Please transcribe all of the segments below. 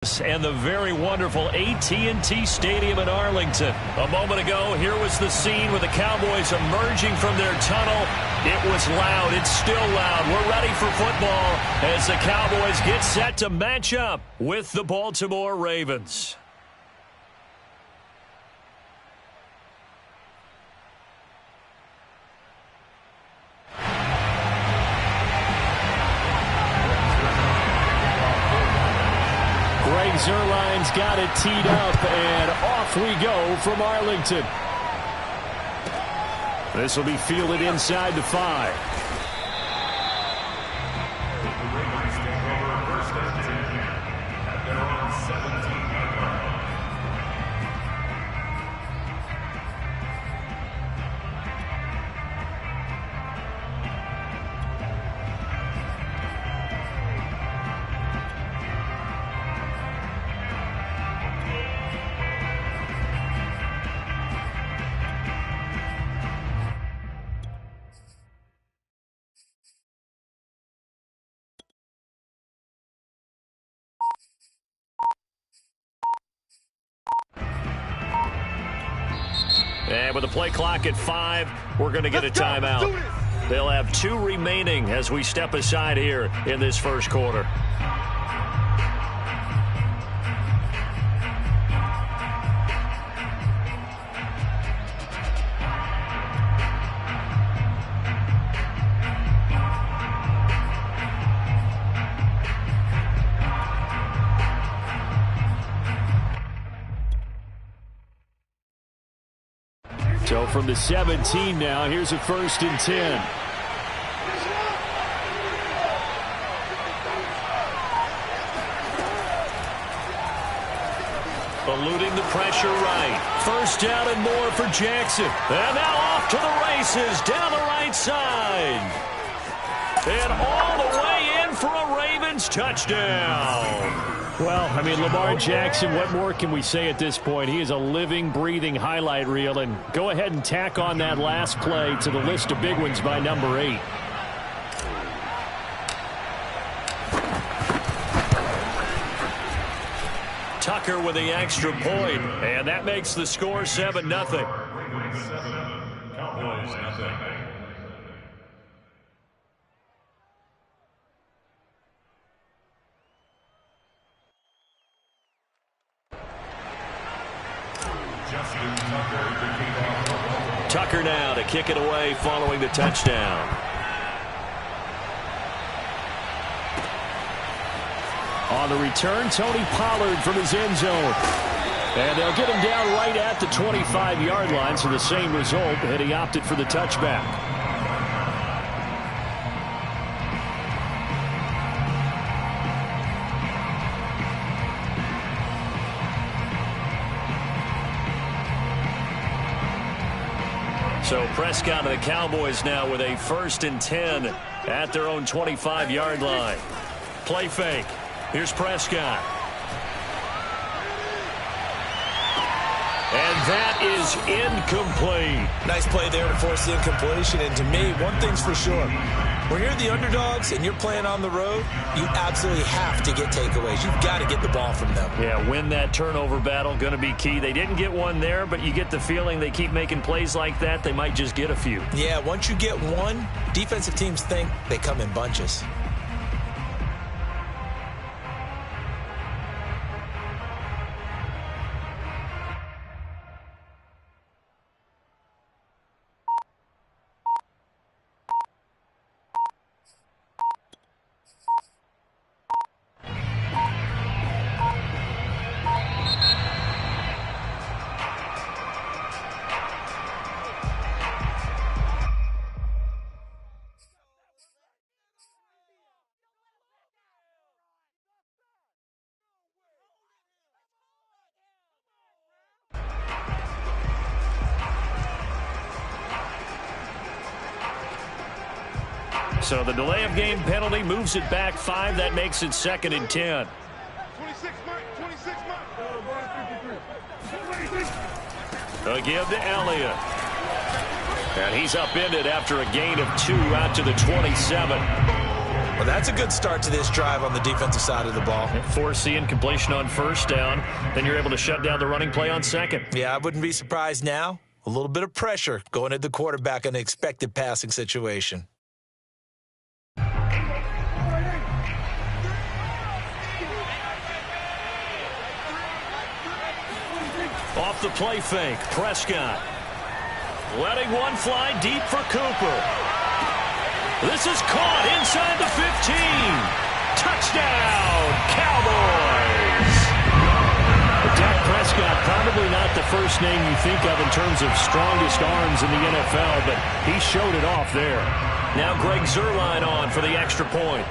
And the very wonderful AT&T Stadium in Arlington. A moment ago, here was the scene with the Cowboys emerging from their tunnel. It was loud. It's still loud. We're ready for football as the Cowboys get set to match up with the Baltimore Ravens. Zerline's got it teed up, and off we go from Arlington. This will be fielded inside the 5. And with the play clock at 5, we're going to get a timeout. They'll have 2 remaining as we step aside here in this first quarter. So from the 17 now, here's a 1st and 10. Eluding the pressure right. 1st down and more for Jackson. And now off to the races down the right side. And all the way in for a Ravens touchdown. Well, I mean, Lamar Jackson, what more can we say at this point? He is a living, breathing highlight reel. And go ahead and tack on that last play to the list of big ones by number 8. Tucker with the extra point, and that makes the score 7-0. Cowboys nothing. Tucker now to kick it away following the touchdown. On the return, Tony Pollard from his end zone. And they'll get him down right at the 25-yard line, so the same result, and he opted for the touchback. So Prescott and the Cowboys now with a 1st and 10 at their own 25-yard line. Play fake. Here's Prescott. And that is incomplete. Nice play there to force the incompletion. And to me, one thing's for sure. When you're the underdogs and you're playing on the road, you absolutely have to get takeaways. You've got to get the ball from them. Yeah, win that turnover battle, going to be key. They didn't get one there, but you get the feeling they keep making plays like that, they might just get a few. Yeah, once you get one, defensive teams think they come in bunches. So the delay of game penalty moves it back 5. That makes it 2nd and 10. 26 mark. A give to Elliott. And he's upended after a gain of 2 out to the 27. Well, that's a good start to this drive on the defensive side of the ball. Force incompletion on first down. Then you're able to shut down the running play on second. Yeah, I wouldn't be surprised now. A little bit of pressure going at the quarterback in an expected passing situation. Off the play fake, Prescott. Letting one fly deep for Cooper. This is caught inside the 15. Touchdown, Cowboys. Dak Prescott, probably not the first name you think of in terms of strongest arms in the NFL, but he showed it off there. Now Greg Zuerlein on for the extra point.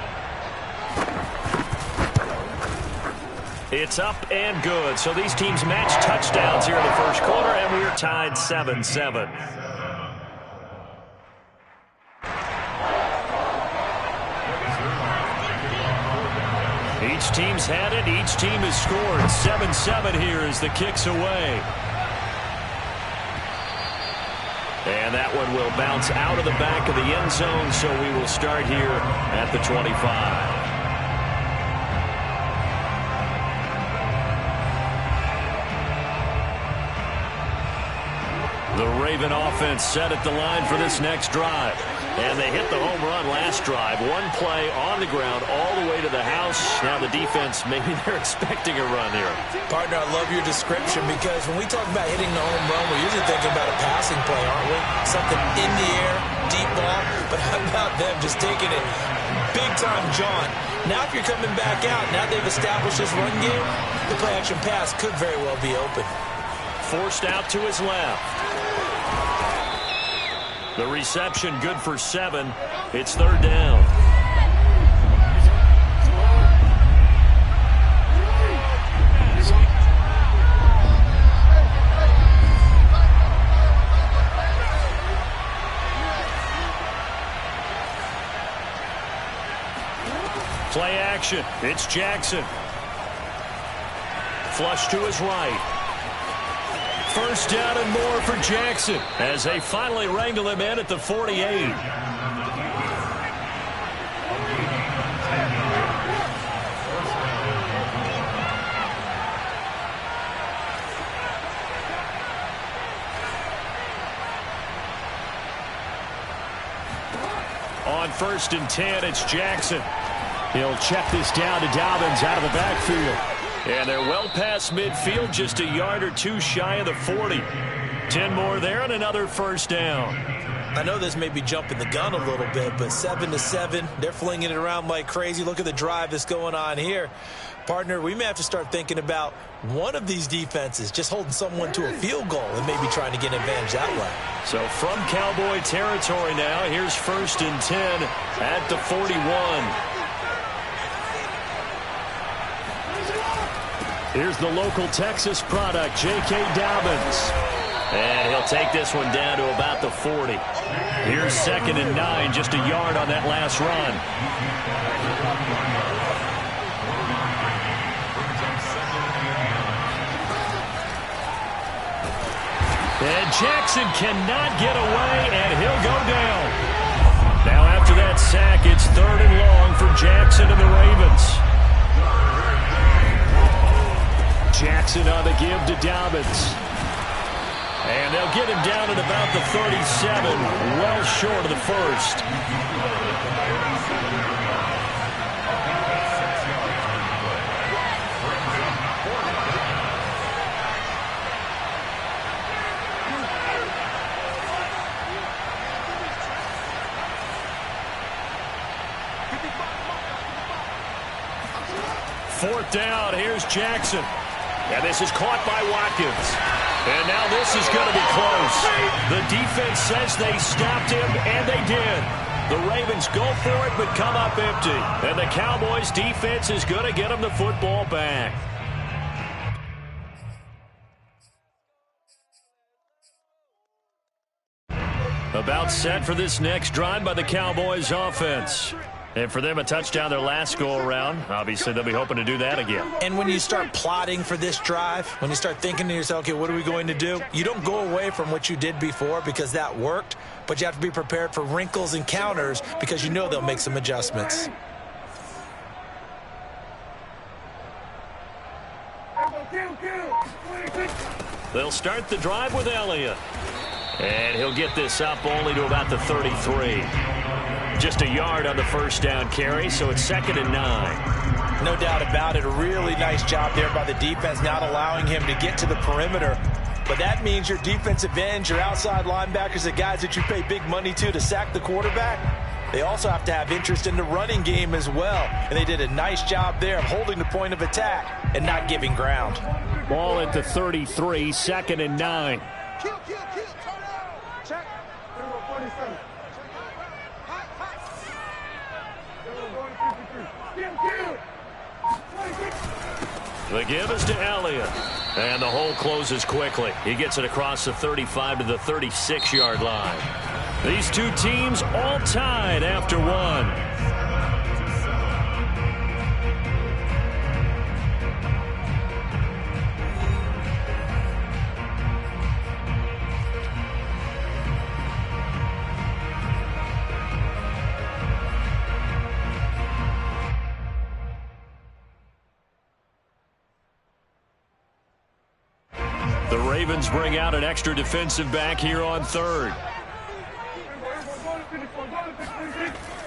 It's up and good. So these teams match touchdowns here in the first quarter, and we're tied 7-7. Each team's had it. Each team has scored. 7-7 here as the kick's away. And that one will bounce out of the back of the end zone, so we will start here at the 25. The Raven offense set at the line for this next drive. And they hit the home run last drive. One play on the ground all the way to the house. Now the defense, maybe they're expecting a run here. Partner, I love your description because when we talk about hitting the home run, we're usually thinking about a passing play, aren't we? Something in the air, deep ball. But how about them just taking it big-time jaunt? Now if you're coming back out, now they've established this run game, the play-action pass could very well be open. Forced out to his left. The reception good for 7. It's third down. Play action. It's Jackson. Flush to his right. First down and more for Jackson as they finally wrangle him in at the 48. On first and 10, it's Jackson. He'll check this down to Dobbins out of the backfield. And they're well past midfield, just a yard or two shy of the 40. 10 more there and another first down. I know this may be jumping the gun a little bit, but 7-7, they're flinging it around like crazy. Look at the drive that's going on here. Partner, we may have to start thinking about one of these defenses just holding someone to a field goal and maybe trying to get an advantage that way. So from Cowboy territory now, here's first and 10 at the 41. Here's the local Texas product, J.K. Dobbins. And he'll take this one down to about the 40. Here's second and 9, just a yard on that last run. And Jackson cannot get away, and he'll go down. Now after that sack, it's third and long for Jackson and the Ravens. Jackson on the give to Dobbins. And they'll get him down at about the 37, well short of the first. Fourth down, here's Jackson. And this is caught by Watkins. And now this is going to be close. The defense says they stopped him, and they did. The Ravens go for it, but come up empty. And the Cowboys' defense is going to get them the football back. About set for this next drive by the Cowboys' offense. And for them, a touchdown their last go-around. Obviously, they'll be hoping to do that again. And when you start plotting for this drive, when you start thinking to yourself, okay, what are we going to do? You don't go away from what you did before because that worked, but you have to be prepared for wrinkles and counters because you know they'll make some adjustments. They'll start the drive with Elliott. And he'll get this up only to about the 33. Just a yard on the first down carry, so it's 2nd and 9. No doubt about it. A really nice job there by the defense, not allowing him to get to the perimeter. But that means your defensive ends, your outside linebackers, the guys that you pay big money to sack the quarterback, they also have to have interest in the running game as well. And they did a nice job there of holding the point of attack and not giving ground. Ball at the 33, 2nd and 9. Kill, turn out. Check. 47. The give is to Elliott. And the hole closes quickly. He gets it across the 35 to the 36-yard line. These two teams all tied after one. The Ravens bring out an extra defensive back here on 3rd.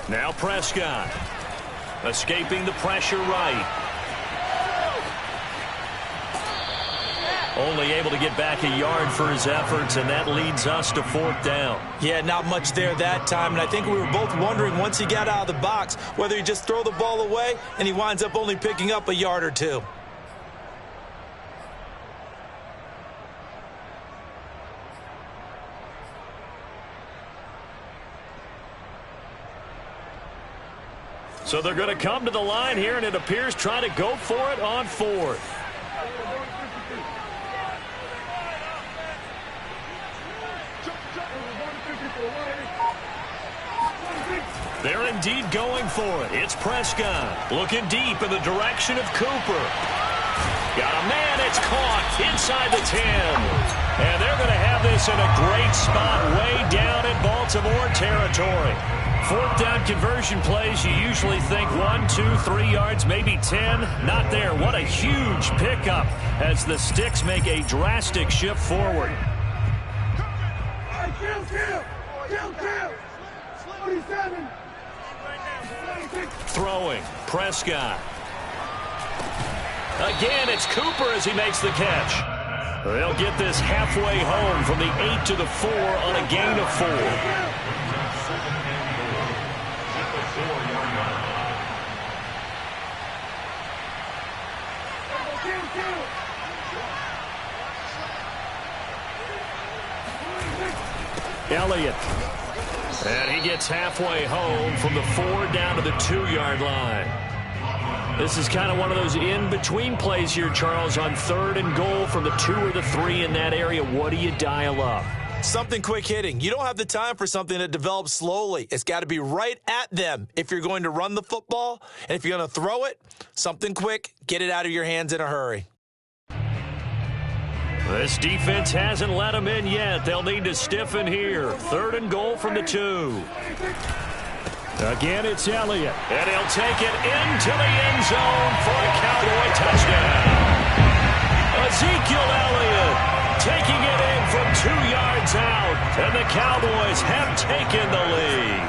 Now Prescott. Escaping the pressure right. Only able to get back a yard for his efforts, and that leads us to 4th down. Yeah, not much there that time, and I think we were both wondering once he got out of the box whether he just throw the ball away and he winds up only picking up a yard or two. So they're going to come to the line here, and it appears try to go for it on 4th. They're indeed going for it. It's Prescott looking deep in the direction of Cooper. Got a man. It's caught inside the 10. And they're going to have this in a great spot way down in Baltimore territory. 4th down conversion plays, you usually think 1, 2, 3 yards, maybe 10. Not there. What a huge pickup as the Sticks make a drastic shift forward. Throwing, Prescott. Again, it's Cooper as he makes the catch. They'll get this halfway home from the 8 to the 4 on a gain of 4. Elliott. And he gets halfway home from the 4 down to the 2-yard line. This is kind of one of those in-between plays here, Charles, on 3rd and goal from the 2 or the 3 in that area. What do you dial up? Something quick hitting. You don't have the time for something that develops slowly. It's got to be right at them if you're going to run the football. And if you're going to throw it, something quick, get it out of your hands in a hurry. This defense hasn't let them in yet. They'll need to stiffen here. 3rd and goal from the 2. Again, it's Elliott. And he'll take it into the end zone for a Cowboy touchdown. Ezekiel Elliott taking it in from 2 yards out. And the Cowboys have taken the lead.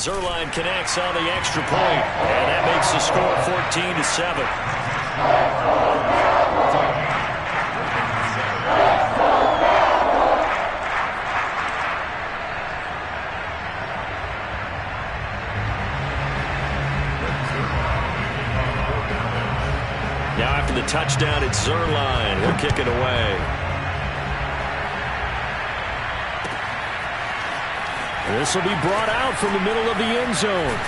Zerline connects on the extra point. And that makes the score 14-7. Now after the touchdown, it's Zerline. He'll kick it away. This will be brought out from the middle of the end zone.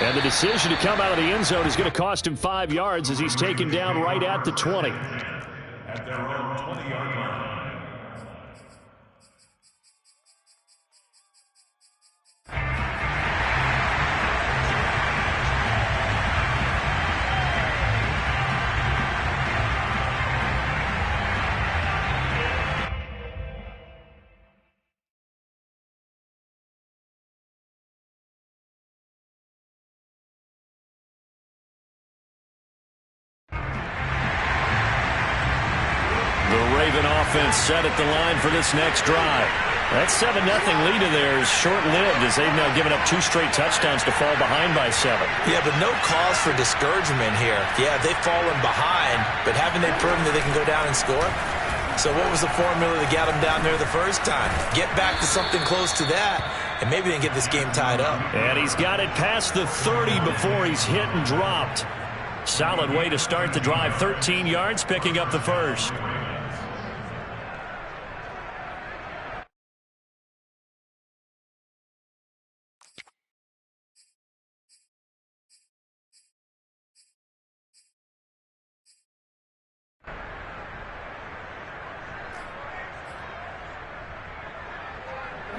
And the decision to come out of the end zone is going to cost him 5 yards as he's taken down right at the 20. At their own 20-yard line. Raven offense set at the line for this next drive. That 7-0 lead of theirs is short-lived as they've now given up 2 straight touchdowns to fall behind by 7. Yeah, but no cause for discouragement here. Yeah, they've fallen behind, but haven't they proven that they can go down and score? So what was the formula that got them down there the first time? Get back to something close to that, and maybe they can get this game tied up. And he's got it past the 30 before he's hit and dropped. Solid way to start the drive. 13 yards, picking up the first.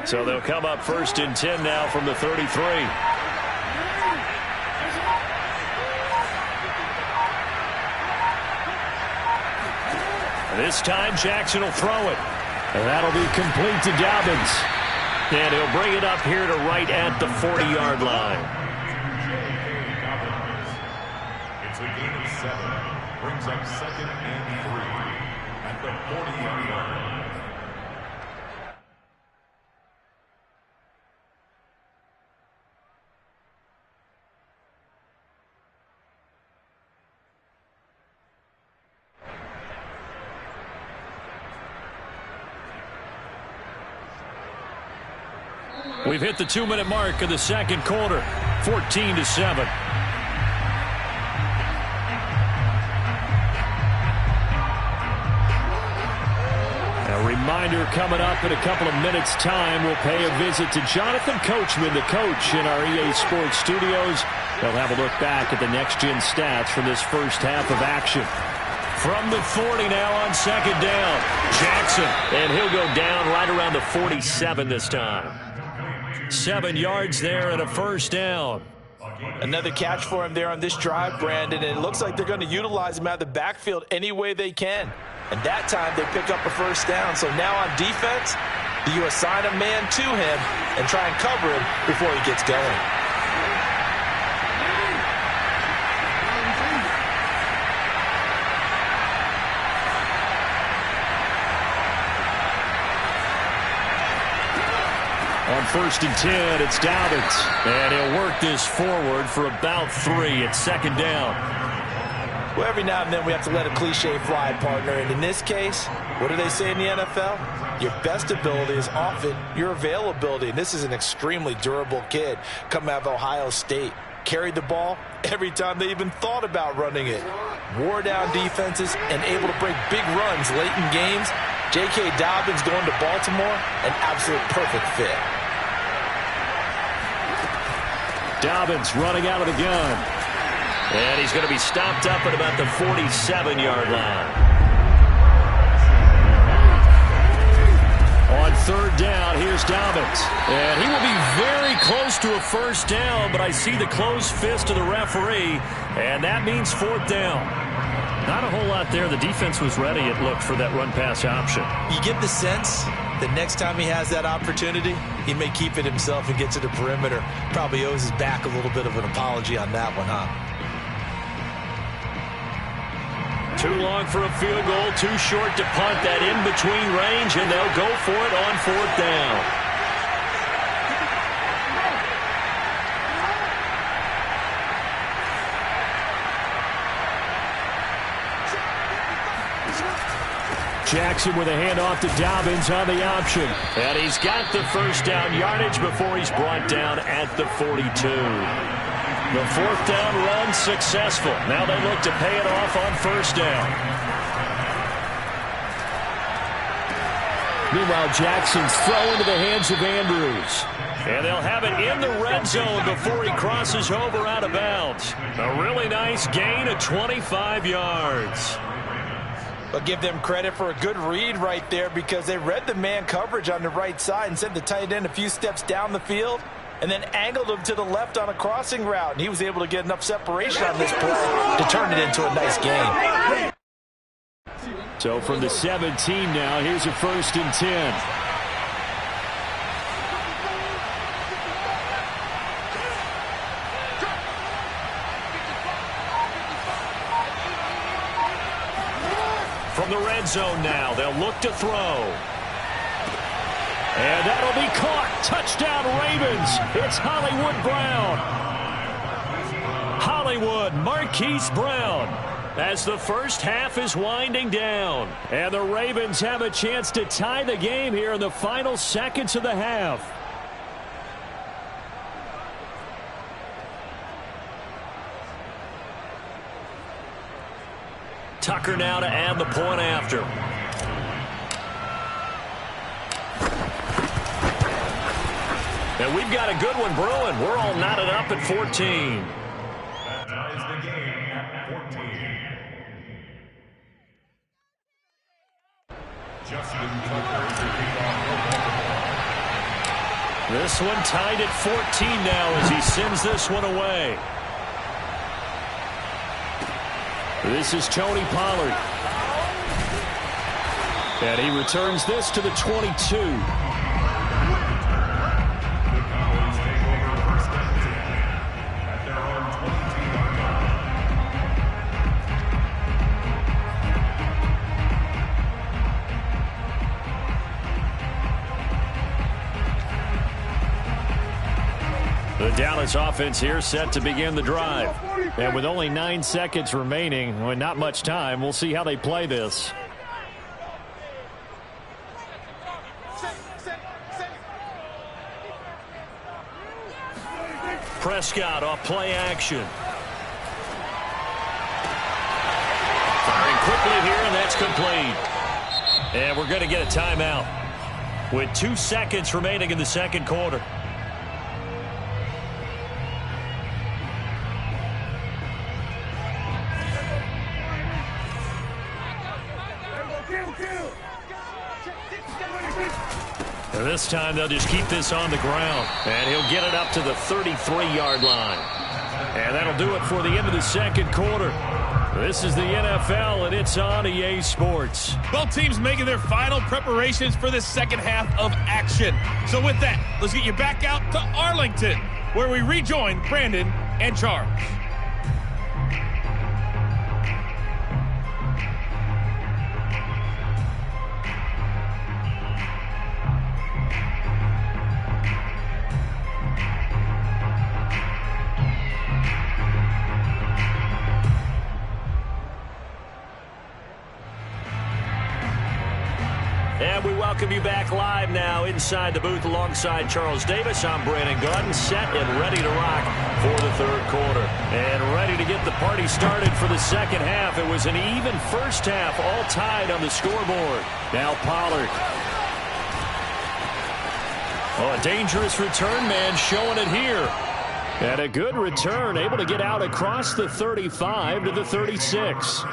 So they'll come up 1st and 10 now from the 33. This time Jackson will throw it. And that'll be complete to Dobbins. And he'll bring it up here to right at the 40-yard line. It's a gain of 7. Brings up 2nd and 3 at the 40-yard line. We've hit the 2-minute mark of the second quarter. 14-7. A reminder coming up in a couple of minutes' time. We'll pay a visit to Jonathan Coachman, the coach in our EA Sports studios. They'll have a look back at the next-gen stats from this first half of action. From the 40 now on 2nd down. Jackson, and he'll go down right around the 47 this time. 7 yards there and a 1st down. Another catch for him there on this drive, Brandon, and it looks like they're going to utilize him out of the backfield any way they can. And that time they pick up a 1st down. So now on defense, do you assign a man to him and try and cover him before he gets going? On 1st and 10, it's Dobbins. And he'll work this forward for about 3 at 2nd down. Well, every now and then we have to let a cliche fly, partner. And in this case, what do they say in the NFL? Your best ability is often your availability. And this is an extremely durable kid coming out of Ohio State. Carried the ball every time they even thought about running it. Wore down defenses and able to break big runs late in games. J.K. Dobbins going to Baltimore, an absolute perfect fit. Dobbins running out of the gun. And he's going to be stopped up at about the 47-yard line. On 3rd down, here's Dobbins. And he will be very close to a 1st down, but I see the closed fist of the referee, and that means 4th down. Not a whole lot there. The defense was ready, it looked, for that run-pass option. You get the sense that next time he has that opportunity, he may keep it himself and get to the perimeter. Probably owes his back a little bit of an apology on that one, huh? Too long for a field goal, too short to punt that in between range, and they'll go for it on 4th down. Jackson with a handoff to Dobbins on the option. And he's got the 1st down yardage before he's brought down at the 42. The 4th down run successful. Now they look to pay it off on 1st down. Meanwhile, Jackson's throw into the hands of Andrews. And they'll have it in the red zone before he crosses over out of bounds. A really nice gain of 25 yards. But give them credit for a good read right there because they read the man coverage on the right side and sent the tight end a few steps down the field and then angled him to the left on a crossing route. And he was able to get enough separation on this play to turn it into a nice gain. So from the 17 now, here's a 1st and 10. From the red zone now, they'll look to throw. And that'll be caught. Touchdown, Ravens. It's Hollywood Brown. Hollywood Marquise Brown. As the first half is winding down. And the Ravens have a chance to tie the game here in the final seconds of the half. Tucker now to add the point after. And we've got a good one brewing. We're all knotted up at 14. That ties the game at 14. Justin Tucker is the kickoff for Baltimore. This one tied at 14 now as he sends this one away. This is Tony Pollard. And he returns this to the 22. The Dallas offense here set to begin the drive. And with only 9 seconds remaining, well, not much time, we'll see how they play this. Prescott off play action. Firing quickly here, and that's complete. And we're going to get a timeout with 2 seconds remaining in the second quarter. This time they'll just keep this on the ground. And he'll get it up to the 33-yard line. And that'll do it for the end of the second quarter. This is the NFL, and it's on EA Sports. Both teams making their final preparations for the second half of action. So with that, let's get you back out to Arlington, where we rejoin Brandon and Charles. And we welcome you back live now inside the booth alongside Charles Davis. I'm Brandon Gaudin, set and ready to rock for the third quarter. And ready to get the party started for the second half. It was an even first half, all tied on the scoreboard. Now Pollard. Oh, a dangerous return man showing it here. And a good return, able to get out across the 35 to the 36.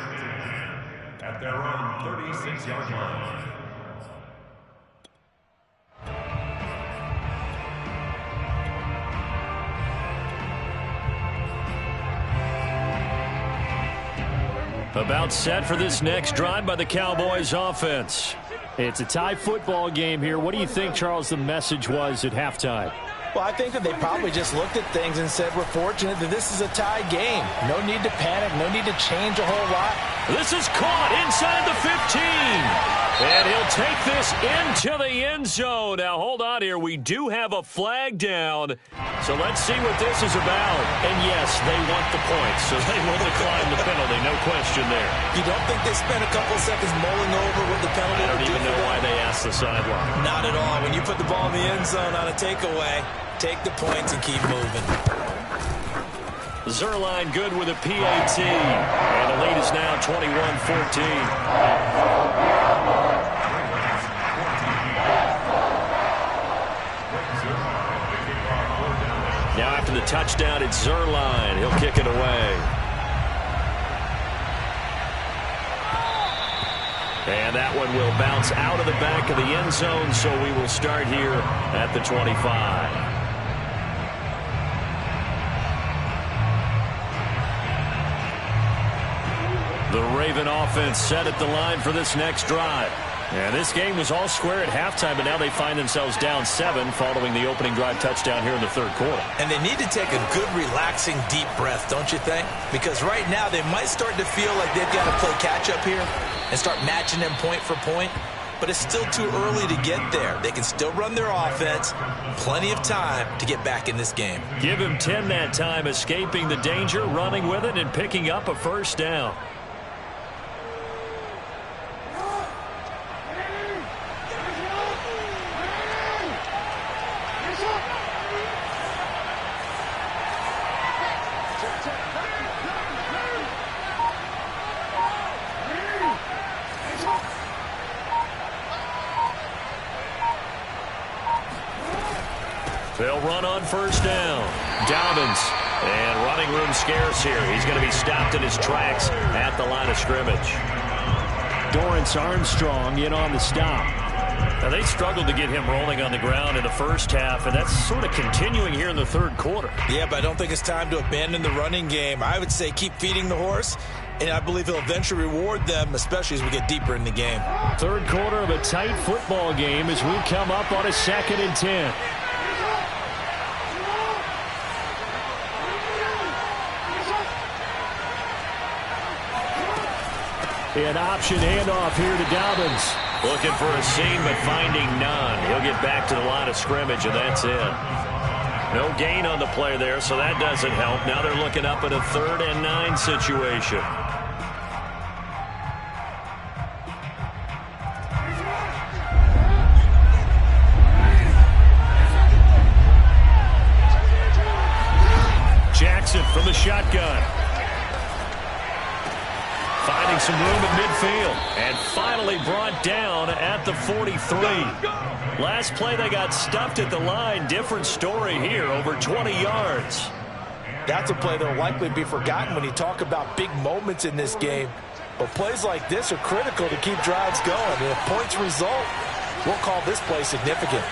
At their own 36-yard line. About set for this next drive by the Cowboys offense. It's a tie football game here. What do you think, Charles, the message was at halftime? Well, I think that they probably just looked at things and said, we're fortunate that this is a tie game. No need to panic. No need to change a whole lot. This is caught inside the 15. And he'll take this into the end zone. Now, hold on here. We do have a flag down. So let's see what this is about. And, yes, they want the points, so they will decline the penalty. No question there. You don't think they spent a couple seconds mulling over what the penalty I don't would do even know why they asked the sideline. Not at all. When you put the ball in the end zone on a takeaway, take the points and keep moving. Zerline good with a PAT. And the lead is now 21-14. Now after the touchdown, it's Zerline. He'll kick it away. And that one will bounce out of the back of the end zone, so we will start here at the 25. The Raven offense set at the line for this next drive. And this game was all square at halftime, but now they find themselves down 7 following the opening drive touchdown here in the third quarter. And they need to take a good, relaxing, deep breath, don't you think? Because right now they might start to feel like they've got to play catch-up here and start matching them point for point. But it's still too early to get there. They can still run their offense. Plenty of time to get back in this game. Give him 10 that time, escaping the danger, running with it, and picking up a first down. They'll run on first down. Dobbins, and running room scarce here. He's going to be stopped in his tracks at the line of scrimmage. Dorrance Armstrong in on the stop. Now, they struggled to get him rolling on the ground in the first half, and that's sort of continuing here in the third quarter. Yeah, but I don't think it's time to abandon the running game. I would say keep feeding the horse, and I believe he'll eventually reward them, especially as we get deeper in the game. Third quarter of a tight football game as we come up on a 2nd and 10. An option handoff here to Dobbins. Looking for a seam, but finding none. He'll get back to the line of scrimmage, and that's it. No gain on the play there, so that doesn't help. Now they're looking up at a 3rd and 9 situation. Jackson from the shotgun. Finding some room at midfield. And finally brought down at the 43. Last play they got stuffed at the line. Different story here. Over 20 yards. That's a play that will likely be forgotten when you talk about big moments in this game. But plays like this are critical to keep drives going. And if points result, we'll call this play significant.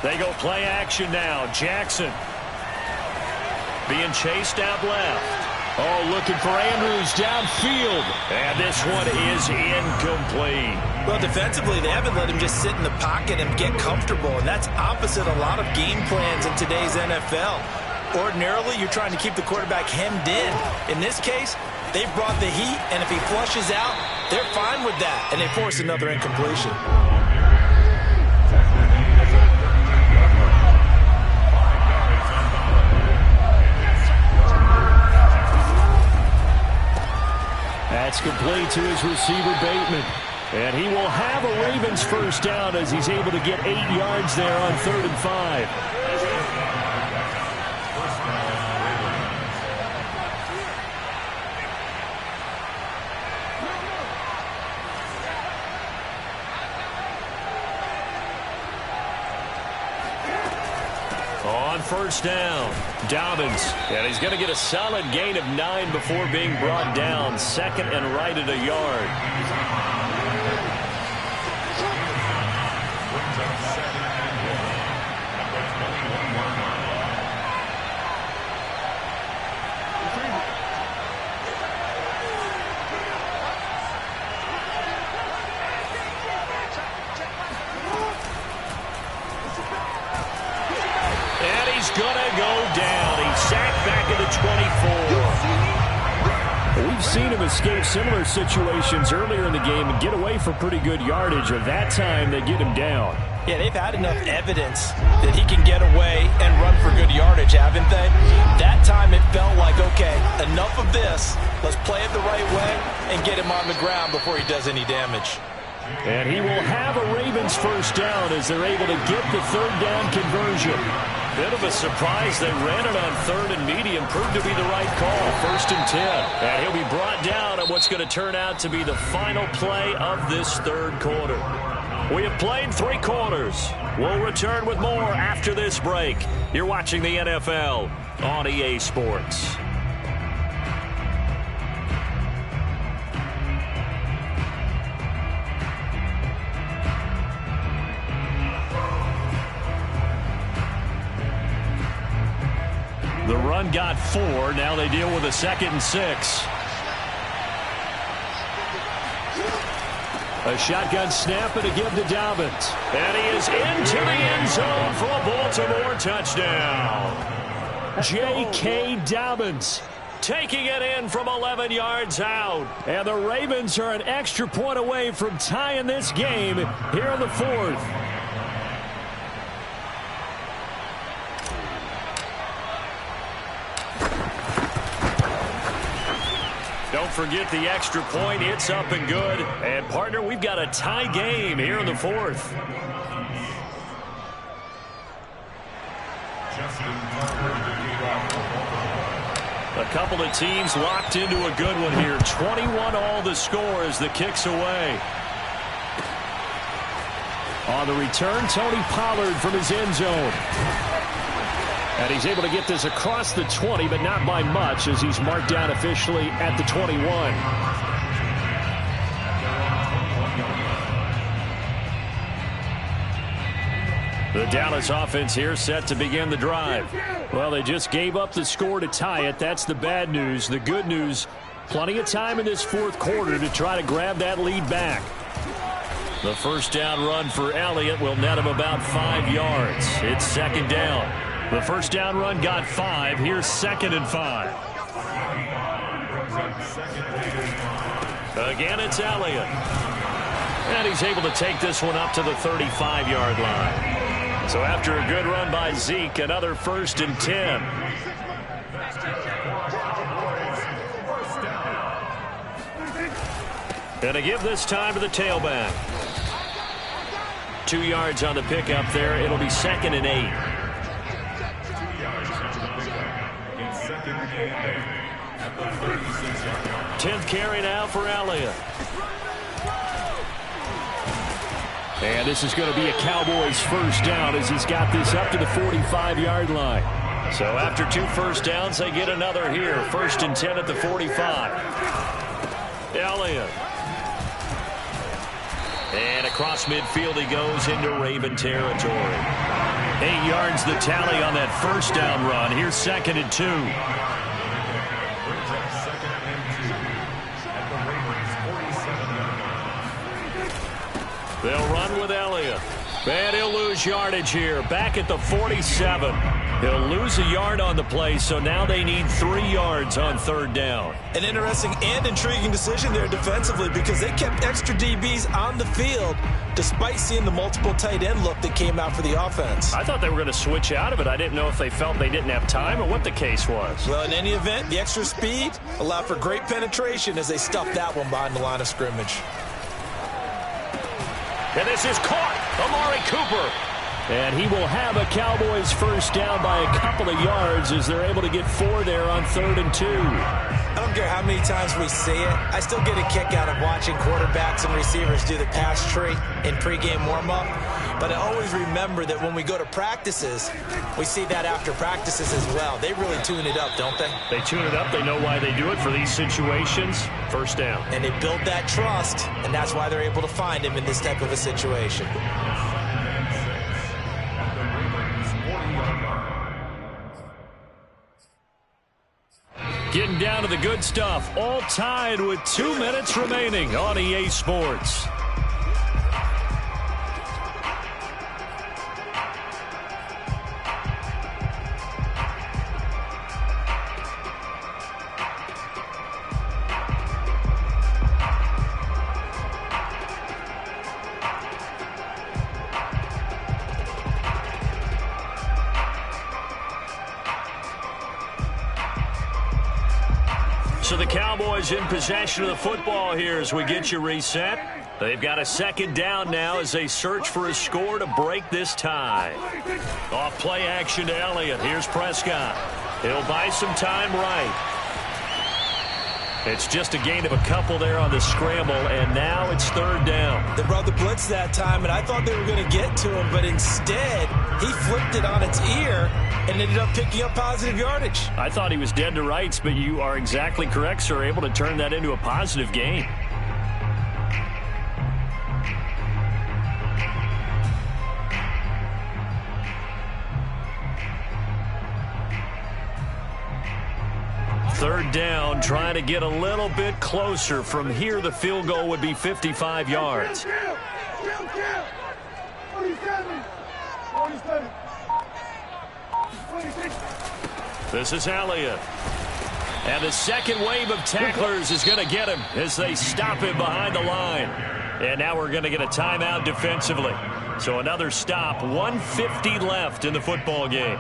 They go play action now. Jackson being chased out left. Oh, looking for Andrews downfield. And this one is incomplete. Well, defensively, they haven't let him just sit in the pocket and get comfortable, and that's opposite a lot of game plans in today's NFL. Ordinarily, you're trying to keep the quarterback hemmed in. In this case, they brought the heat, and if he flushes out, they're fine with that, and they force another incompletion. That's complete to his receiver, Bateman. And he will have a Ravens first down as he's able to get 8 yards there on 3rd and 5. On first down, Dobbins. And he's going to get a solid gain of 9 before being brought down. 2nd and right at a yard. Gonna go down. He's sacked back at the 24. We've seen him escape similar situations earlier in the game and get away for pretty good yardage. Or that time they get him down. Yeah, they've had enough evidence that he can get away and run for good yardage, haven't they? That time it felt like, okay, enough of this. Let's play it the right way and get him on the ground before he does any damage. And he will have a Ravens first down as they're able to get the 3rd down conversion. Bit of a surprise. They ran it on 3rd and medium. Proved to be the right call. 1st and 10. And he'll be brought down at what's going to turn out to be the final play of this 3rd quarter. We have played 3 quarters. We'll return with more after this break. You're watching the NFL on EA Sports. run got 4. Now they deal with a 2nd and 6. A shotgun snap and a give to Dobbins. And he is into the end zone for a Baltimore touchdown. J.K. Dobbins taking it in from 11 yards out. And the Ravens are an extra point away from tying this game here in the 4th. Don't forget the extra point. It's up and good. And, partner, we've got a tie game here in the 4th. A couple of teams locked into a good one here. 21 all the score as the kick's away. On the return, Tony Pollard from his end zone. And he's able to get this across the 20, but not by much as he's marked down officially at the 21. The Dallas offense here set to begin the drive. Well, they just gave up the score to tie it. That's the bad news. The good news, plenty of time in this 4th quarter to try to grab that lead back. The first down run for Elliott will net him about 5 yards. It's 2nd down. The first down run got 5. Here's 2nd and 5. Again, it's Elliott. And he's able to take this one up to the 35-yard line. So after a good run by Zeke, another 1st and 10. And a give this time to the tailback. 2 yards on the pickup there. It'll be 2nd and 8. 10th carry now for Elliott. And this is going to be a Cowboys first down as he's got this up to the 45-yard line. So after 2 first downs, they get another here. 1st and 10 at the 45. Elliott. And across midfield he goes into Raven territory. 8 yards the tally on that first down run. Here's 2nd and 2. They'll run with Elliott. And he'll lose yardage here. Back at the 47. He'll lose a yard on the play, so now they need 3 yards on 3rd down. An interesting and intriguing decision there defensively because they kept extra DBs on the field despite seeing the multiple tight end look that came out for the offense. I thought they were going to switch out of it. I didn't know if they felt they didn't have time or what the case was. Well, in any event, the extra speed allowed for great penetration as they stuffed that one behind the line of scrimmage. And this is caught. Amari Cooper. And he will have a Cowboys first down by a couple of yards as they're able to get 4 there on 3rd and 2. I don't care how many times we say it. I still get a kick out of watching quarterbacks and receivers do the pass tree in pregame warm-up. But I always remember that when we go to practices, we see that after practices as well. They really tune it up, don't they? They tune it up. They know why they do it for these situations. First down. And they build that trust, and that's why they're able to find him in this type of a situation. Getting down to the good stuff. All tied with 2 minutes remaining on EA Sports. So the Cowboys in possession of the football here as we get you reset. They've got a 2nd down now as they search for a score to break this tie. Off play action to Elliott. Here's Prescott. He'll buy some time right. It's just a gain of a couple there on the scramble, and now it's 3rd down. They brought the blitz that time, and I thought they were going to get to him, but instead he flipped it on its ear and ended up picking up positive yardage. I thought he was dead to rights, but you are exactly correct, sir, able to turn that into a positive gain. 3rd down, trying to get a little bit closer. From here, the field goal would be 55 yards. 47. This is Elliott. And the second wave of tacklers is going to get him as they stop him behind the line. And now we're going to get a timeout defensively. So another stop, 1:50 left in the football game.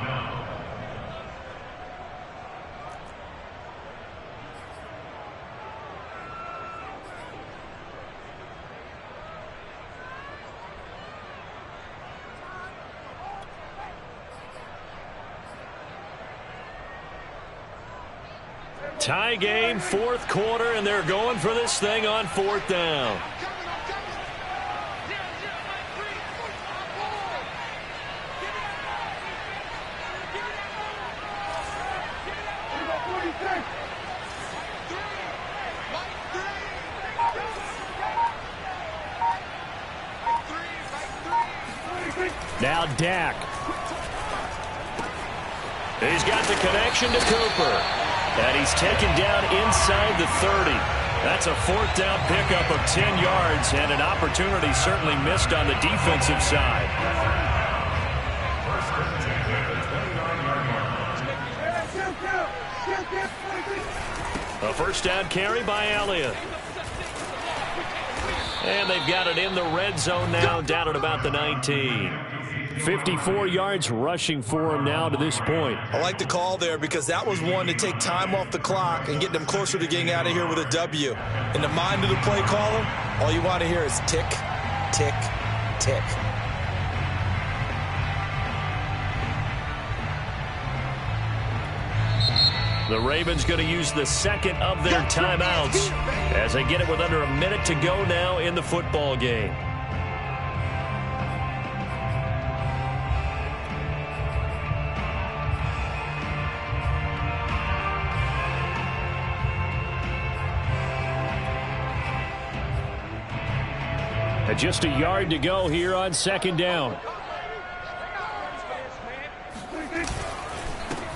Tie game, 4th quarter, and they're going for this thing on 4th down. Now Dak. He's got the connection to Cooper. And he's taken down inside the 30. That's a 4th down pickup of 10 yards, and an opportunity certainly missed on the defensive side. A 1st down carry by Elliott. And they've got it in the red zone now, down at about the 19. 54 yards rushing for him now to this point. I like the call there because that was one to take time off the clock and get them closer to getting out of here with a W. In the mind of the play caller, all you want to hear is tick, tick, tick. The Ravens going to use the second of their timeouts as they get it with under a minute to go now in the football game. Just a yard to go here on 2nd down.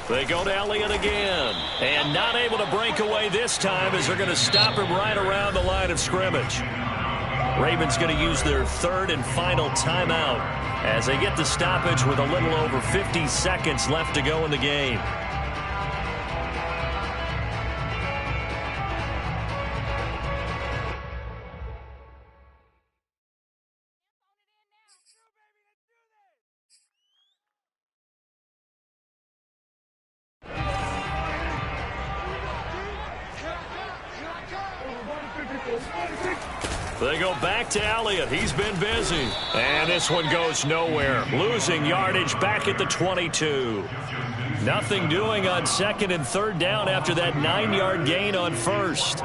They go to Elliott again. And not able to break away this time as they're going to stop him right around the line of scrimmage. Ravens going to use their 3rd and final timeout as they get the stoppage with a little over 50 seconds left to go in the game. They go back to Elliott. He's been busy. And this one goes nowhere. Losing yardage back at the 22. Nothing doing on 2nd and 3rd down after that 9-yard gain on 1st.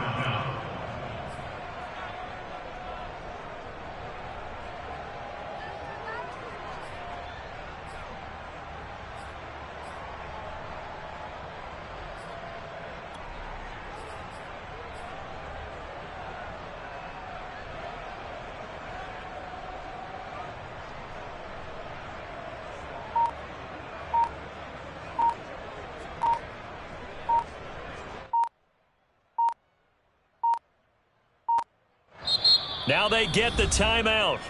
Now they get the timeout.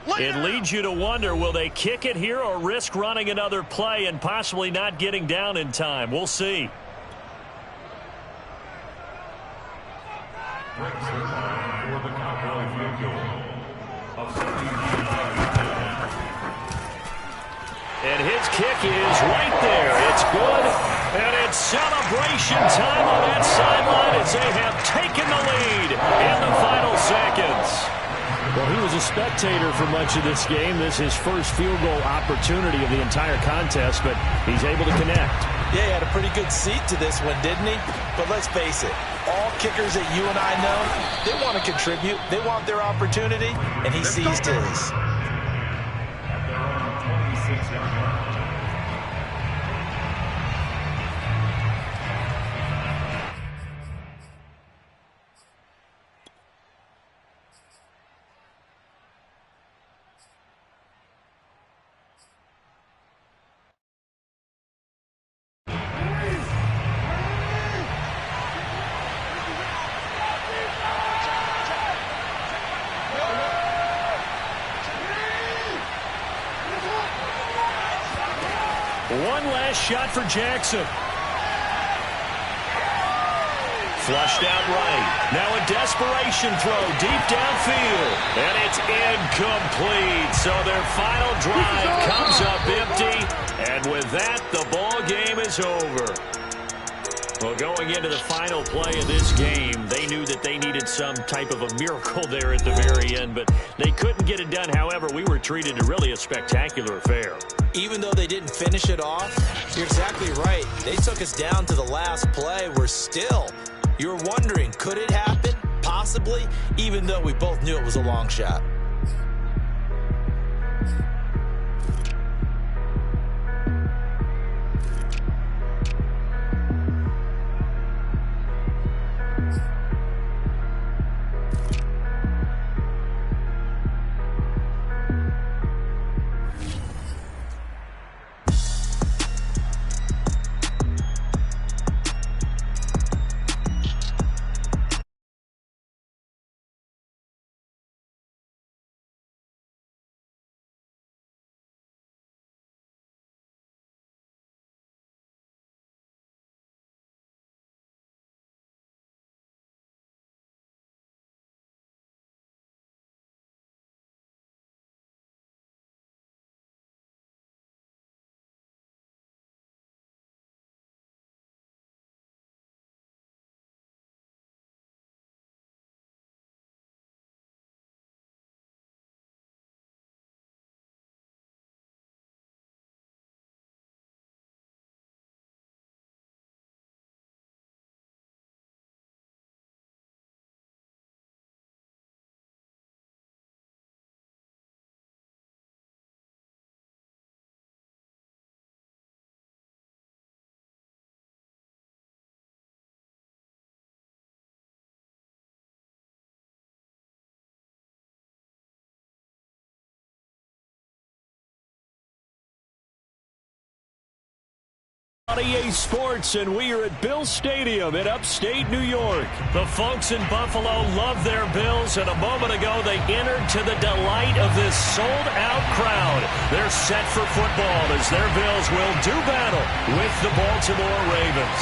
It leads you to wonder, will they kick it here or risk running another play and possibly not getting down in time? We'll see. And his kick is right there. It's good. And it's celebration time on that sideline as they have taken the lead in the final seconds. Well, he was a spectator for much of this game. This is his first field goal opportunity of the entire contest, but he's able to connect. Yeah, he had a pretty good seat to this one, didn't he? But let's face it, all kickers that you and I know, they want to contribute. They want their opportunity, and he seized his. One last shot for Jackson. Flushed out right. Now a desperation throw deep downfield. And it's incomplete. So their final drive comes up empty. And with that, the ball game is over. Well, going into the final play of this game, they knew that they needed some type of a miracle there at the very end, but they couldn't get it done. However, we were treated to really a spectacular affair. Even though they didn't finish it off, you're exactly right. They took us down to the last play. You're wondering, could it happen? Possibly, even though we both knew it was a long shot. On EA Sports, and we are at Bill Stadium in upstate New York. The folks in Buffalo love their Bills, and a moment ago they entered to the delight of this sold-out crowd. They're set for football as their Bills will do battle with the Baltimore Ravens.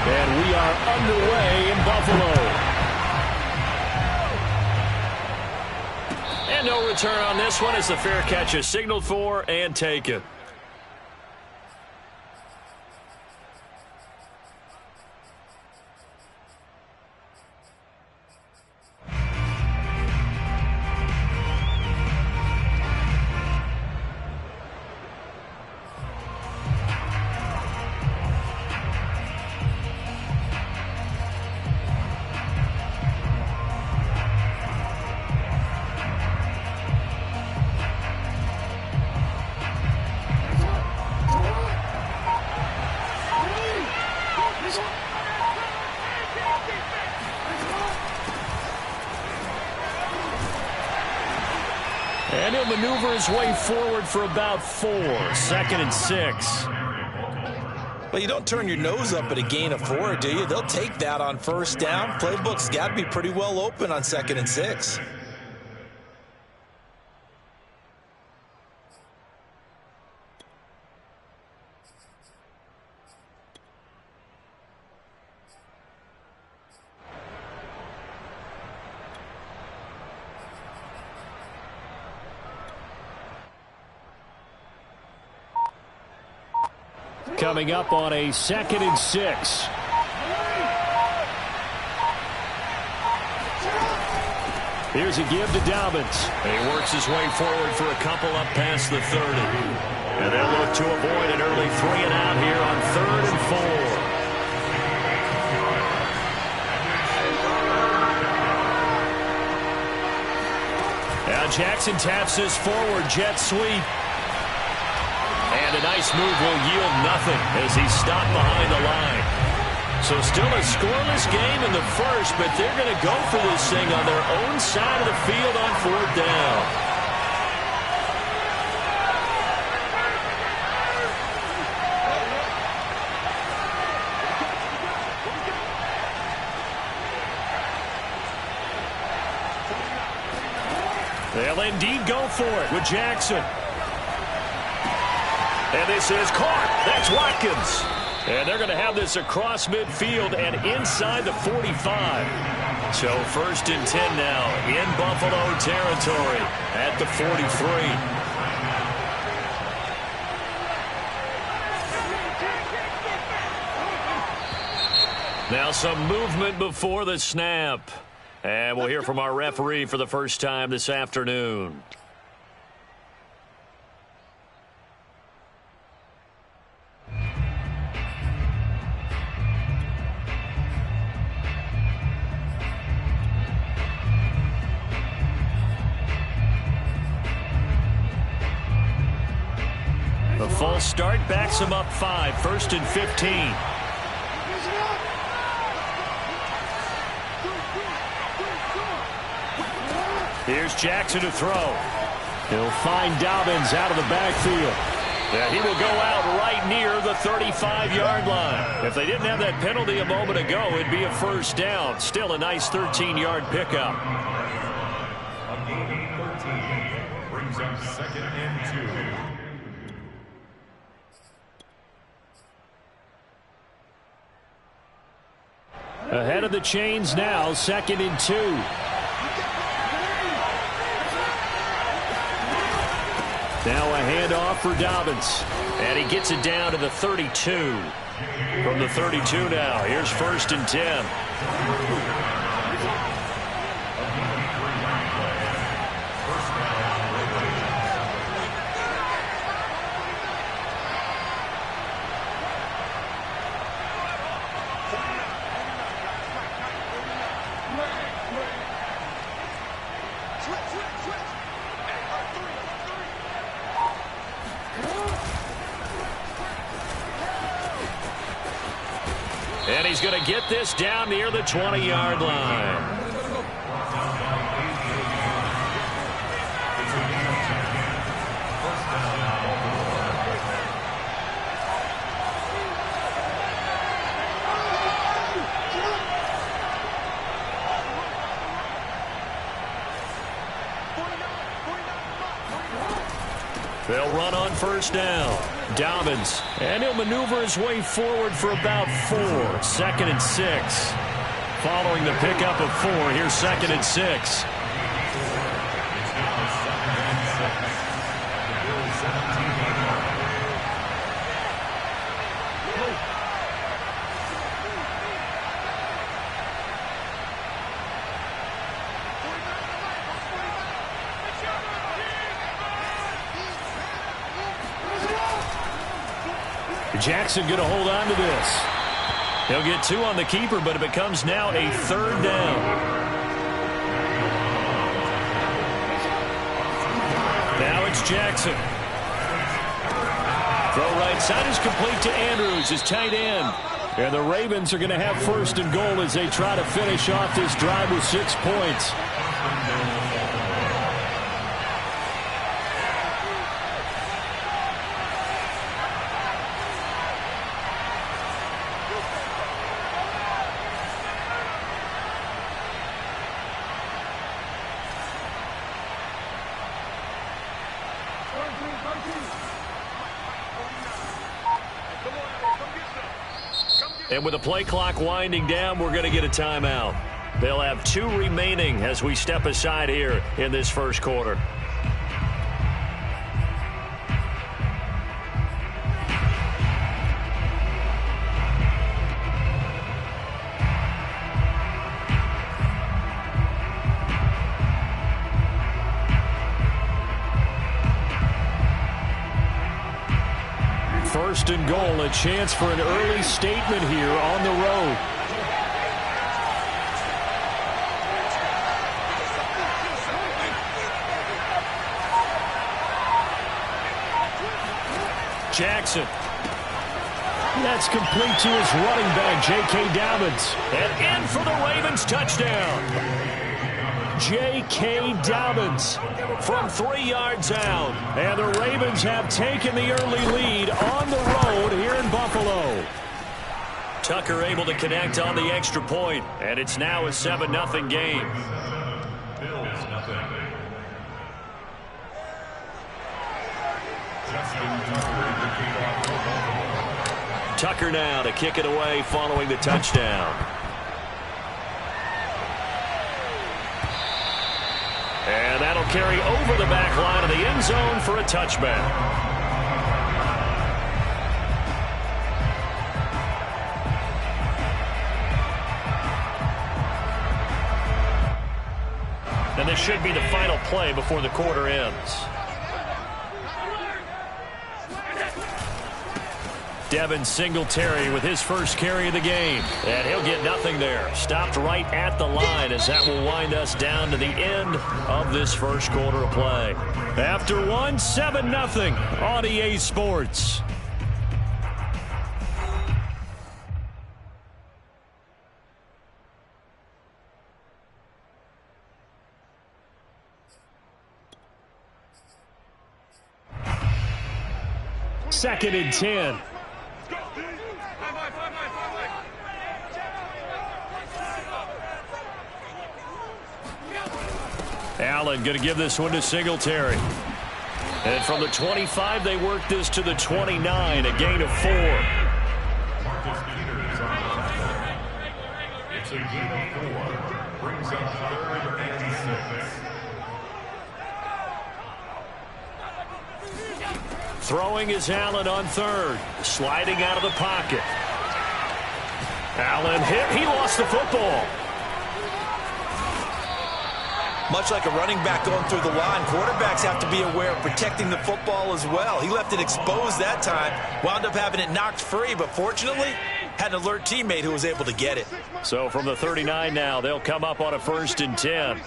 And we are underway in Buffalo. And no return on this one as the fair catch is signaled for and taken. And he'll maneuver his way forward for about 4. 2nd and 6. Well, you don't turn your nose up at a gain of 4, do you? They'll take that on first down. Playbook's got to be pretty well open on 2nd and 6. Coming up on a 2nd and 6. Here's a give to Dobbins. And he works his way forward for a couple up past the 30. And they'll look to avoid an early 3 and out here on 3rd and 4. Now Jackson taps his forward jet sweep. And a nice move will yield nothing as he's stopped behind the line. So still a scoreless game in the first, but they're going to go for this thing on their own side of the field on 4th down. They'll indeed go for it with Jackson. And this is caught. That's Watkins. And they're going to have this across midfield and inside the 45. So 1st and 10 now in Buffalo territory at the 43. Now some movement before the snap. And we'll hear from our referee for the first time this afternoon. The false start backs him up 5, 1st and 15. Here's Jackson to throw. He'll find Dobbins out of the backfield. And he will go out right near the 35-yard line. If they didn't have that penalty a moment ago, it'd be a first down. Still a nice 13-yard pickup. A gain of 13 brings up 2nd and 2. Ahead of the chains now, 2nd and 2. Now a handoff for Dobbins. And he gets it down to the 32. From the 32 now, here's 1st and 10. And he's going to get this down near the 20-yard line. They'll run on 1st down. Dobbins, and he'll maneuver his way forward for about 4. 2nd and 6. Following the pickup of 4, here's 2nd and 6. Jackson going to hold on to this. He'll get 2 on the keeper, but it becomes now a 3rd down. Now it's Jackson. Throw right side is complete to Andrews, his tight end. And the Ravens are going to have 1st and goal as they try to finish off this drive with 6 points. And with the play clock winding down, we're going to get a timeout. They'll have 2 remaining as we step aside here in this first quarter. First and goal, a chance for an early statement here on the road. Jackson. That's complete to his running back, J.K. Dobbins. And in for the Ravens touchdown. J.K. Dobbins from 3 yards out. And the Ravens have taken the early lead on the road here in Buffalo. Tucker able to connect on the extra point, and it's now a 7-0 game. Bills nothing. Tucker now to kick it away following the touchdown. And that'll carry over the back line of the end zone for a touchback. And this should be the final play before the quarter ends. Devin Singletary with his first carry of the game. And he'll get nothing there. Stopped right at the line as that will wind us down to the end of this first quarter of play. After one, 7-0 on EA Sports. Second and 10. Allen going to give this one to Singletary. And from the 25, they work this to the 29, a gain of 4. It's a gain of 4. Brings up 3rd and 6. Throwing is Allen on 3rd. Sliding out of the pocket. Allen hit. He lost the football. Much like a running back going through the line, quarterbacks have to be aware of protecting the football as well. He left it exposed that time, wound up having it knocked free, but fortunately had an alert teammate who was able to get it. So from the 39 now, they'll come up on a 1st and 10.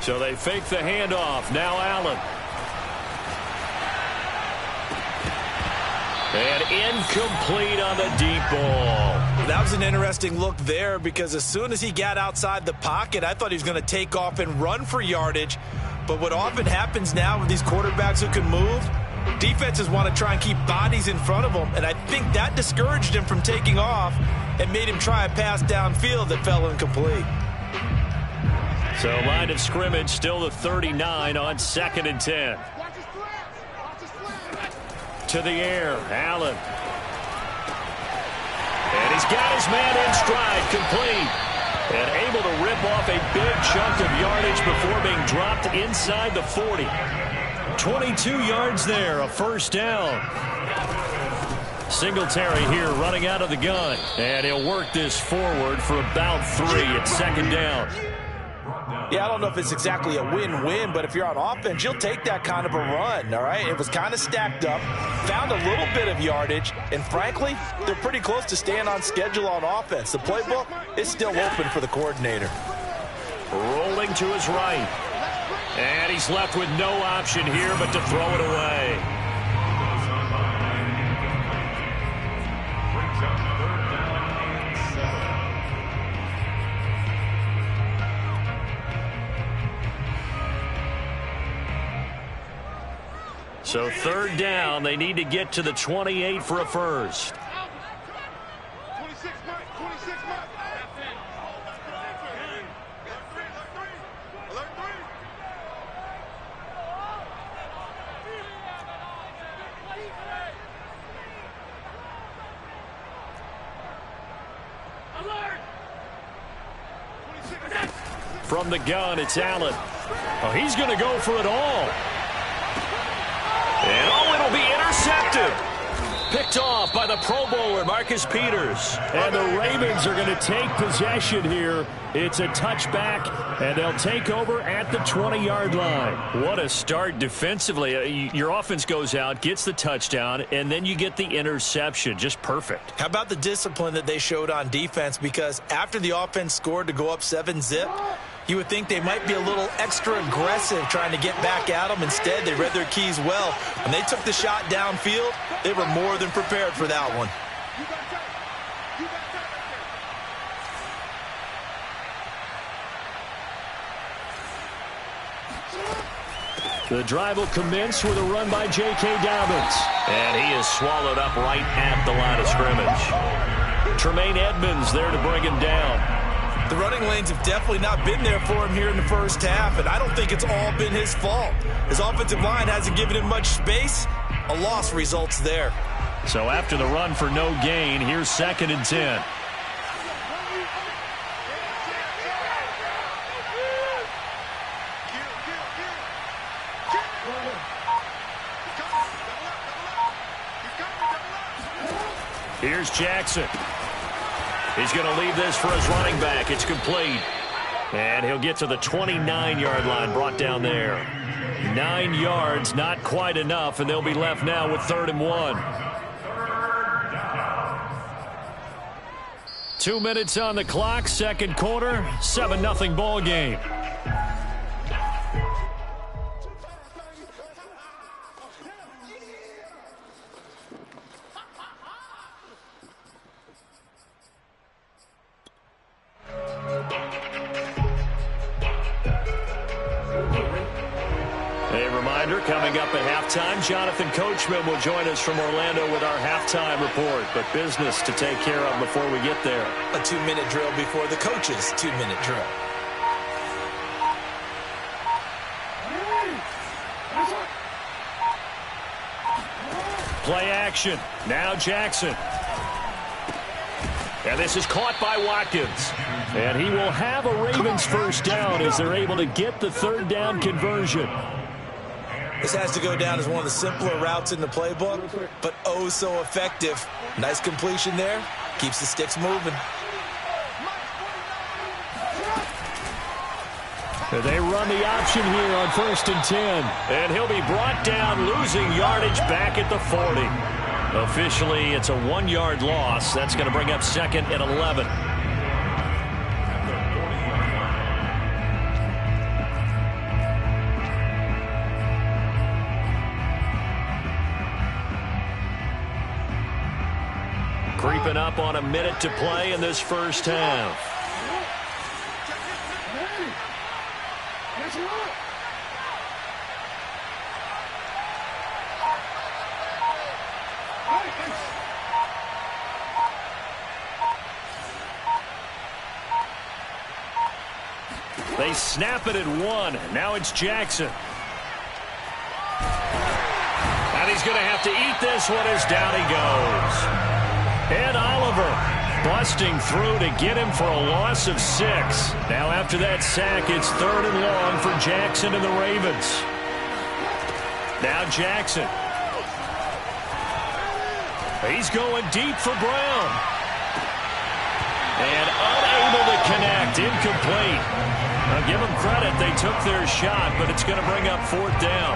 So they fake the handoff. Now Allen. And incomplete on the deep ball. That was an interesting look there because as soon as he got outside the pocket, I thought he was going to take off and run for yardage. But what often happens now with these quarterbacks who can move, defenses want to try and keep bodies in front of them. And I think that discouraged him from taking off and made him try a pass downfield that fell incomplete. So line of scrimmage still the 39 on 2nd and 10. To the air, Allen. And he's got his man in stride, complete. And able to rip off a big chunk of yardage before being dropped inside the 40. 22 yards there, a 1st down. Singletary here running out of the gun. And he'll work this forward for about 3 at 2nd down. Yeah, I don't know if it's exactly a win-win, but if you're on offense, you'll take that kind of a run, all right? It was kind of stacked up, found a little bit of yardage, and frankly, they're pretty close to staying on schedule on offense. The playbook is still open for the coordinator. Rolling to his right. And he's left with no option here but to throw it away. So 3rd down, they need to get to the 28 for a 1st. 26, Mike. 26, Mike. Alert 3. Alert. From the gun, it's Allen. Oh, he's going to go for it all. And oh, it'll be intercepted. Picked off by the Pro Bowler, Marcus Peters. And the Ravens are going to take possession here. It's a touchback, and they'll take over at the 20-yard line. What a start defensively. Your offense goes out, gets the touchdown, and then you get the interception. Just perfect. How about the discipline that they showed on defense? Because after the offense scored to go up 7-zip, you would think they might be a little extra aggressive trying to get back at them. Instead, they read their keys well. When they took the shot downfield, they were more than prepared for that one. The drive will commence with a run by J.K. Dobbins. And he is swallowed up right at the line of scrimmage. Tremaine Edmonds there to bring him down. The running lanes have definitely not been there for him here in the first half, and I don't think it's all been his fault. His offensive line hasn't given him much space. A loss results there. So after the run for no gain, here's 2nd and 10. Here's Jackson. He's going to leave this for his running back. It's complete. And he'll get to the 29-yard line, brought down there. 9 yards, not quite enough, and they'll be left now with 3rd and 1. 2 minutes on the clock, second quarter, 7-0 ball game. Coming up at halftime, Jonathan Coachman will join us from Orlando with our halftime report. But business to take care of before we get there. A 2-minute drill before the coach's 2-minute drill. Play action. Now Jackson. And this is caught by Watkins. And he will have a Ravens first down as they're able to get the 3rd down conversion. This has to go down as one of the simpler routes in the playbook, but oh so effective. Nice completion there. Keeps the sticks moving. They run the option here on 1st and 10. And he'll be brought down, losing yardage back at the 40. Officially, it's a 1-yard loss. That's going to bring up 2nd and 11. Creeping up on a minute to play in this first half. They snap it at 1. Now it's Jackson. And he's going to have to eat this one as down he goes. And Oliver busting through to get him for a loss of 6. Now after that sack, it's 3rd and long for Jackson and the Ravens. Now Jackson. He's going deep for Brown. And unable to connect. Incomplete. Now give them credit. They took their shot, but it's going to bring up 4th down.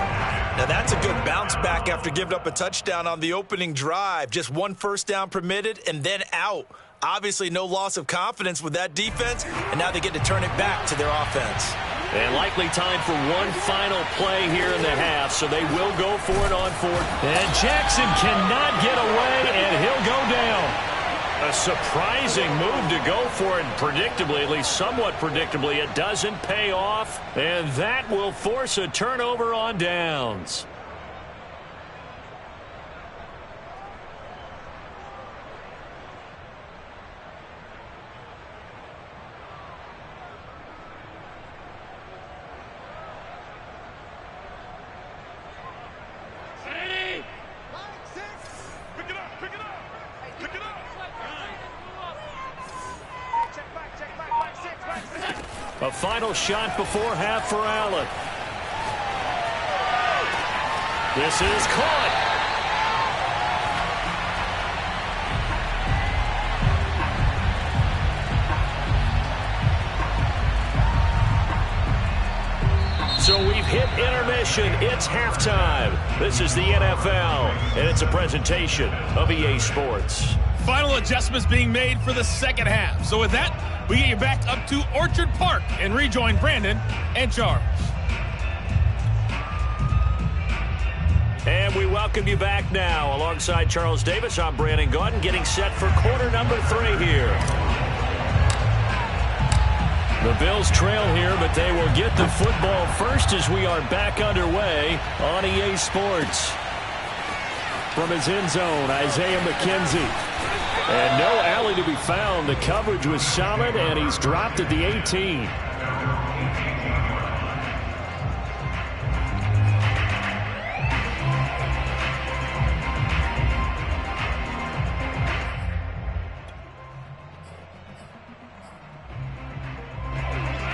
Now that's a good bounce back after giving up a touchdown on the opening drive. Just 1 first down permitted and then out. Obviously no loss of confidence with that defense, and now they get to turn it back to their offense. And likely time for one final play here in the half, so they will go for it on 4th. And Jackson cannot get away, and he'll go down. A surprising move to go for it, predictably, at least somewhat predictably. It doesn't pay off, and that will force a turnover on downs. A final shot before half for Allen. This is caught. So we've hit intermission. It's halftime. This is the NFL, and it's a presentation of EA Sports. Final adjustments being made for the second half. So with that, we get you back up to Orchard Park and rejoin Brandon and Charles. And we welcome you back now. Alongside Charles Davis, I'm Brandon Gaudin, getting set for quarter number 3 here. The Bills trail here, but they will get the football first as we are back underway on EA Sports. From his end zone, Isaiah McKenzie. And no alley to be found. The coverage was solid, and he's dropped at the 18.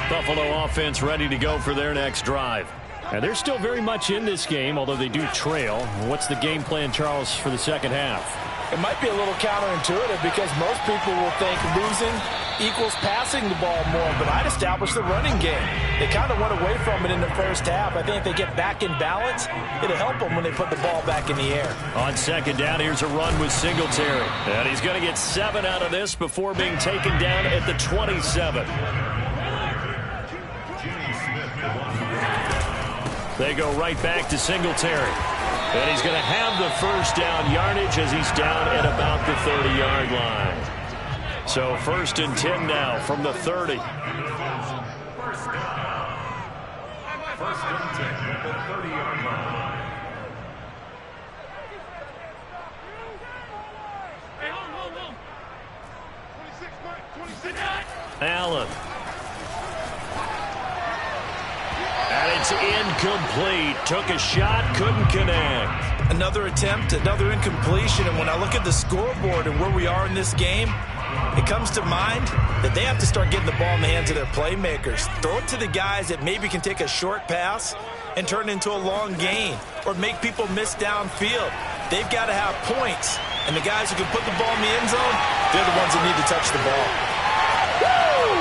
Buffalo offense ready to go for their next drive. And they're still very much in this game, although they do trail. What's the game plan, Charles, for the second half? It might be a little counterintuitive because most people will think losing equals passing the ball more, but I'd establish the running game. They kind of went away from it in the first half. I think if they get back in balance, it'll help them when they put the ball back in the air. On second down, here's a run with Singletary. And he's going to get 7 out of this before being taken down at the 27. They go right back to Singletary. And he's going to have the first down yardage as he's down at about the 30-yard line. So 1st and 10 now from the 30. First and 10 at the 30-yard line. Allen. And it's incomplete. Took a shot, couldn't connect. Another attempt, another incompletion, and when I look at the scoreboard and where we are in this game, it comes to mind that they have to start getting the ball in the hands of their playmakers. Throw it to the guys that maybe can take a short pass and turn it into a long gain or make people miss downfield. They've got to have points, and the guys who can put the ball in the end zone, they're the ones that need to touch the ball. Woo!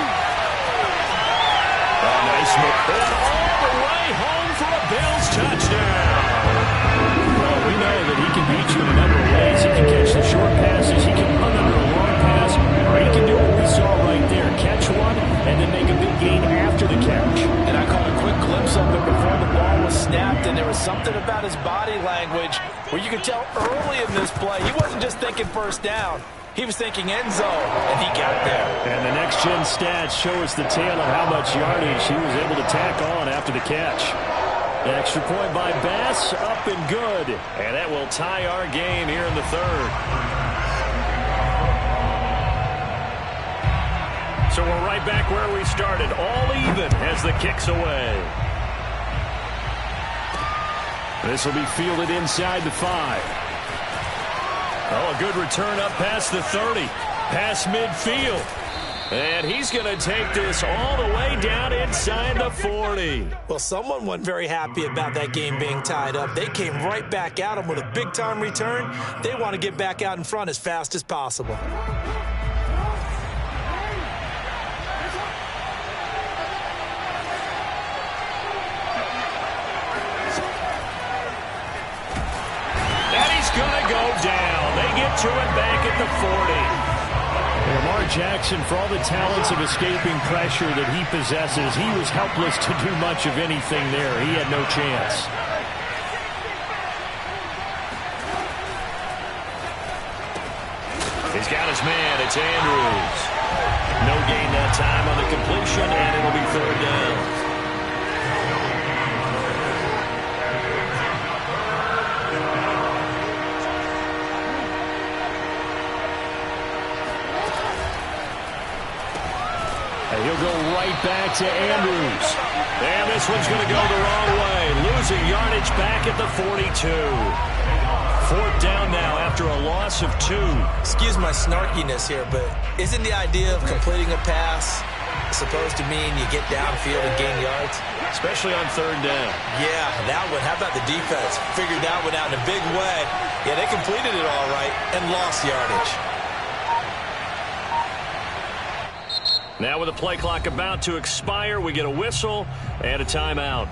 Nice move. And all the way home for a Bills touchdown. Well, we know that he can beat you in a number of ways. He can catch the short passes. He can run under a long pass. Or he can do what we saw right there. Catch one and then make a big gain after the catch. And I caught a quick glimpse of it before the ball was snapped, and there was something about his body language where you could tell early in this play he wasn't just thinking first down. He was thinking end zone, and he got there. And the next-gen stats show us the tale of how much yardage he was able to tack on after the catch. The extra point by Bass, up and good. And that will tie our game here in the third. So we're right back where we started, all even as the kick's away. This will be fielded inside the 5. Oh, a good return up past the 30, past midfield. And he's going to take this all the way down inside the 40. Well, someone wasn't very happy about that game being tied up. They came right back at him with a big-time return. They want to get back out in front as fast as possible. And he's going to go down. They get to it back at the 40. Lamar Jackson, for all the talents of escaping pressure that he possesses, he was helpless to do much of anything there. He had no chance. He's got his man. It's Andrews. No gain that time on the completion, and it'll be 3rd down. He'll go right back to Andrews. And this one's going to go the wrong way. Losing yardage back at the 42. 4th down now after a loss of 2. Excuse my snarkiness here, but isn't the idea of completing a pass supposed to mean you get downfield and gain yards? Especially on 3rd down. Yeah, that one. How about the defense? Figured that one out in a big way. Yeah, they completed it all right and lost yardage. Now with the play clock about to expire, we get a whistle and a timeout.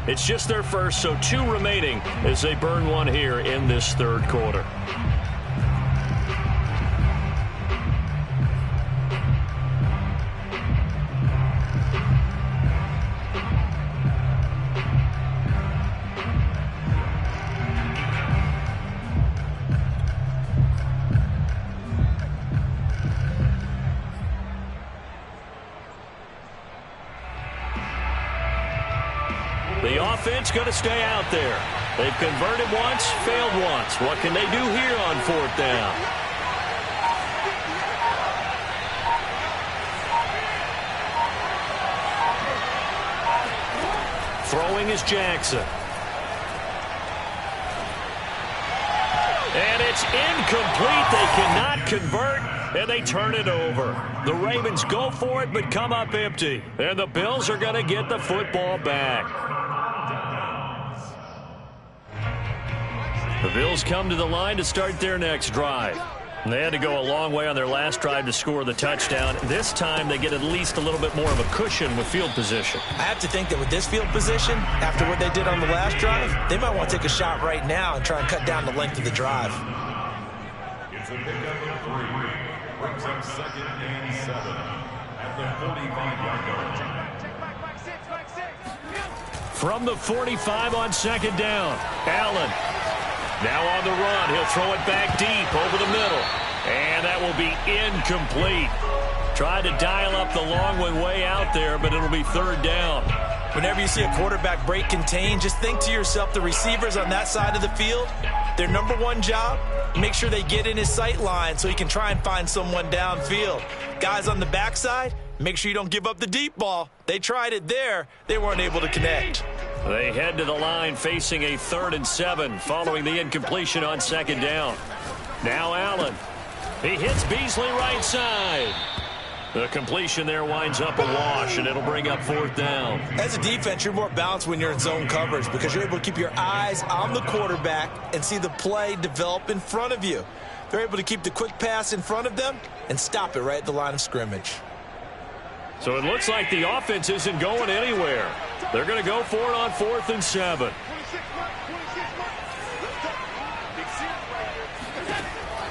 It's just their first, so 2 remaining as they burn one here in this 3rd quarter. The offense going to stay out there. They've converted once, failed once. What can they do here on 4th down? Throwing is Jackson. And it's incomplete. They cannot convert, and they turn it over. The Ravens go for it, but come up empty. And the Bills are going to get the football back. The Bills come to the line to start their next drive. They had to go a long way on their last drive to score the touchdown. This time, they get at least a little bit more of a cushion with field position. I have to think that with this field position, after what they did on the last drive, they might want to take a shot right now and try and cut down the length of the drive. It's a pickup of 3. Brings up 2nd and 7 at the 45-yard line. From the 45 on 2nd down, Allen. Now on the run, he'll throw it back deep over the middle. And that will be incomplete. Tried to dial up the long one way out there, but it'll be 3rd down. Whenever you see a quarterback break contain, just think to yourself, the receivers on that side of the field, their number one job, make sure they get in his sight line so he can try and find someone downfield. Guys on the backside, make sure you don't give up the deep ball. They tried it there. They weren't able to connect. They head to the line facing a 3rd and 7 following the incompletion on 2nd down. Now Allen. He hits Beasley right side. The completion there winds up a wash, and it'll bring up 4th down. As a defense, you're more balanced when you're in zone coverage because you're able to keep your eyes on the quarterback and see the play develop in front of you. They're able to keep the quick pass in front of them and stop it right at the line of scrimmage. So it looks like the offense isn't going anywhere. They're going to go for it on 4th and 7.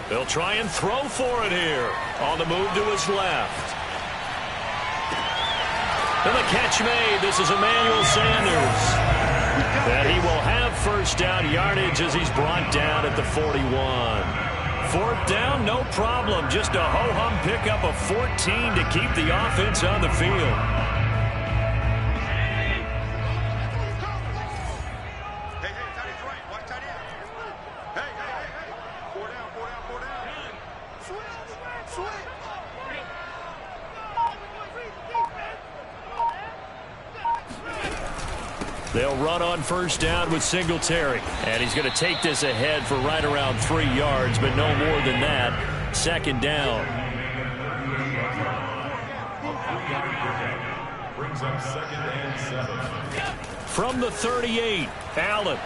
They'll try and throw for it here. On the move to his left. And the catch made. This is Emmanuel Sanders. And he will have 1st down yardage as he's brought down at the 41. 4th down, no problem. Just a ho-hum pickup of 14 to keep the offense on the field. They'll run on 1st down with Singletary. And he's going to take this ahead for right around 3 yards, but no more than that. 2nd down. Brings up 2nd and 7. From the 38, Allen.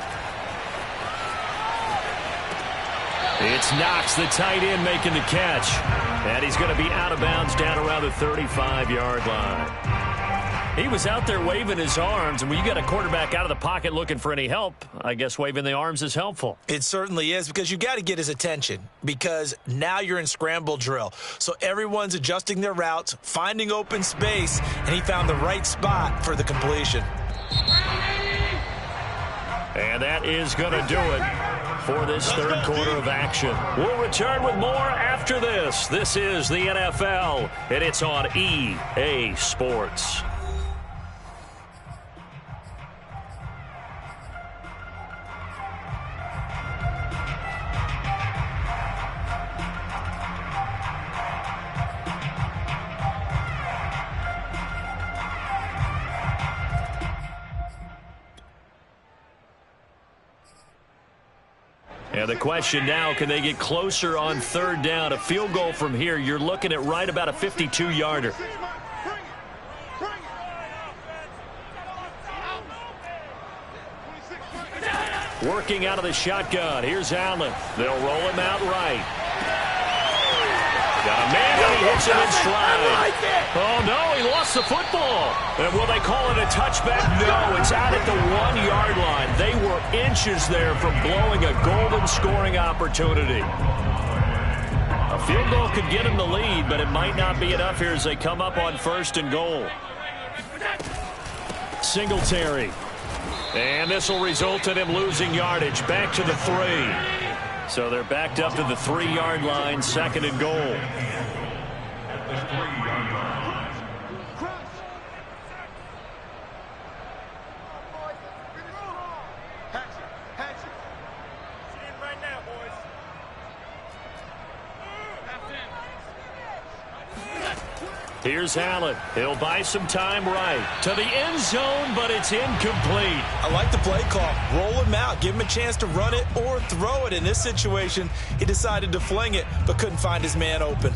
It's Knox, the tight end, making the catch. And he's going to be out of bounds down around the 35-yard line. He was out there waving his arms, and when you got a quarterback out of the pocket looking for any help, I guess waving the arms is helpful. It certainly is, because you got to get his attention, because now you're in scramble drill. So everyone's adjusting their routes, finding open space, and he found the right spot for the completion. And that is going to do it for this 3rd quarter of action. We'll return with more after this. This is the NFL, and it's on EA Sports. And the question now, can they get closer on 3rd down? A field goal from here, you're looking at right about a 52-yarder. Working out of the shotgun. Here's Allen. They'll roll him out right. Got a man and he hits him in stride. Oh, no, he lost the football. And will they call it a touchback? No, it's out at the 1-yard line. They were inches there from blowing a golden scoring opportunity. A field goal could get him the lead, but it might not be enough here as they come up on 1st and goal. Singletary. And this will result in him losing yardage back to the 3. So they're backed up to the 3-yard line, 2nd and goal. At the 3-yard line. Right now, boys. Here's Allen. He'll buy some time right. To the end zone, but it's incomplete. I like the play call. Roll him out. Give him a chance to run it or throw it. In this situation, he decided to fling it, but couldn't find his man open.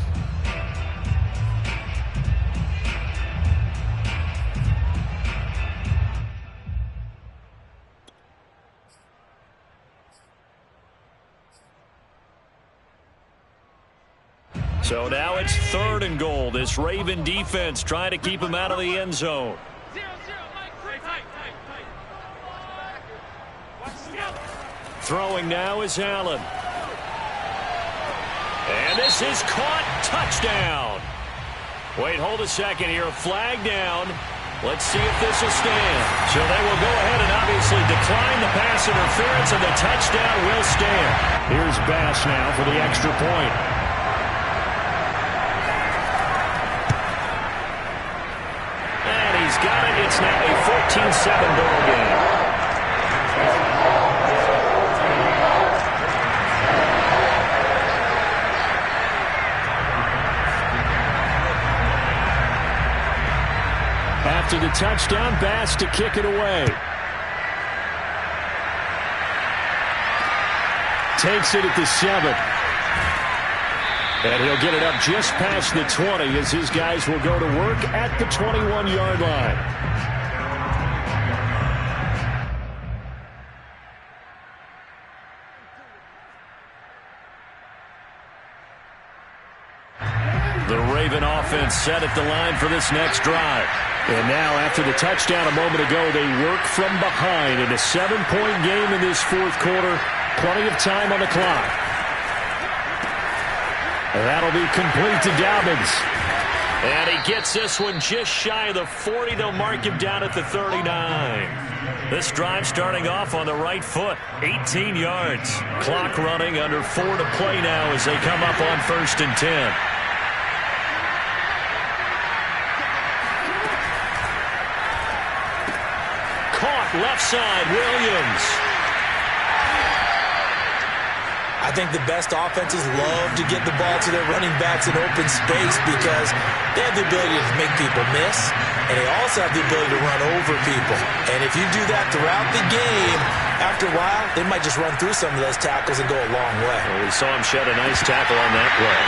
So now it's 3rd and goal. This Raven defense trying to keep him out of the end zone. Throwing now is Allen. And this is caught. Touchdown. Wait, hold a second here. Flag down. Let's see if this will stand. So they will go ahead and obviously decline the pass interference, and the touchdown will stand. Here's Bass now for the extra point. He's got it. It's now a 14-7 ball game. After the touchdown, Bass to kick it away. Takes it at the 7. And he'll get it up just past the 20 as his guys will go to work at the 21-yard line. The Raven offense set at the line for this next drive. And now after the touchdown a moment ago, they work from behind in a 7-point game in this 4th quarter. Plenty of time on the clock. And that'll be complete to Dobbins. And he gets this one just shy of the 40. They'll mark him down at the 39. This drive starting off on the right foot. 18 yards. Clock running under 4 to play now as they come up on 1st and 10. Caught left side, Williams. I think the best offenses love to get the ball to their running backs in open space because they have the ability to make people miss, and they also have the ability to run over people. And if you do that throughout the game, after a while, they might just run through some of those tackles and go a long way. Well, we saw him shed a nice tackle on that play.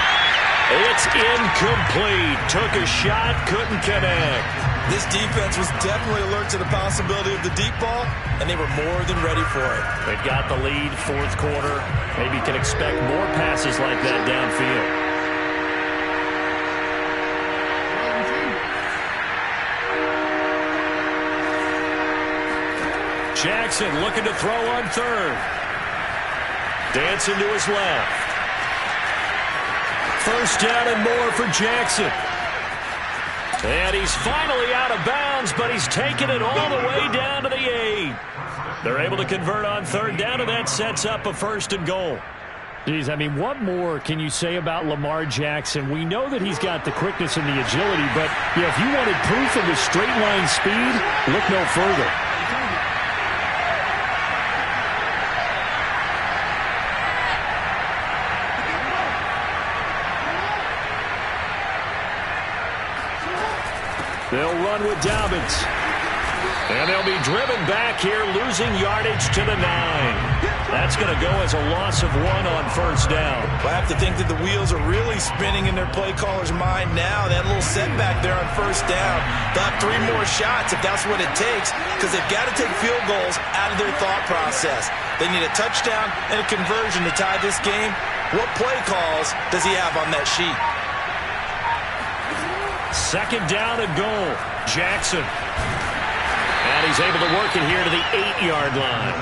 It's incomplete. Took a shot, couldn't connect. This defense was definitely alert to the possibility of the deep ball, and they were more than ready for it. They've got the lead, 4th quarter. Maybe can expect more passes like that downfield. Jackson looking to throw on 3rd. Dancing to his left. 1st down and more for Jackson. And he's finally out of bounds, but he's taken it all the way down to the 8. They're able to convert on 3rd down, and that sets up a 1st and goal. Geez, I mean, what more can you say about Lamar Jackson? We know that he's got the quickness and the agility, but if you wanted proof of his straight line speed, look no further. They'll run with Dobbins. And they'll be driven back here, losing yardage to the 9. That's going to go as a loss of 1 on 1st down. Well, I have to think that the wheels are really spinning in their play caller's mind now. That little setback there on 1st down. They'll have 3 more shots if that's what it takes, because they've got to take field goals out of their thought process. They need a touchdown and a conversion to tie this game. What play calls does he have on that sheet? 2nd down and goal. Jackson. And he's able to work it here to the 8-yard line.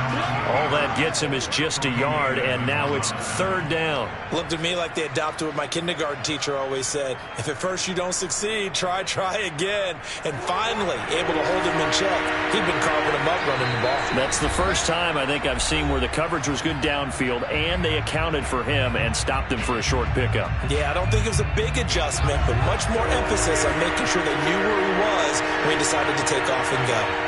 All that gets him is just a yard, and now it's 3rd down. Looked to me like they adopted what my kindergarten teacher always said. If at first you don't succeed, try again. And finally, able to hold him in check. He'd been carving him up running the ball. That's the first time I think I've seen where the coverage was good downfield, and they accounted for him and stopped him for a short pickup. Yeah, I don't think it was a big adjustment, but much more emphasis on making sure they knew where he was when he decided to take off and go.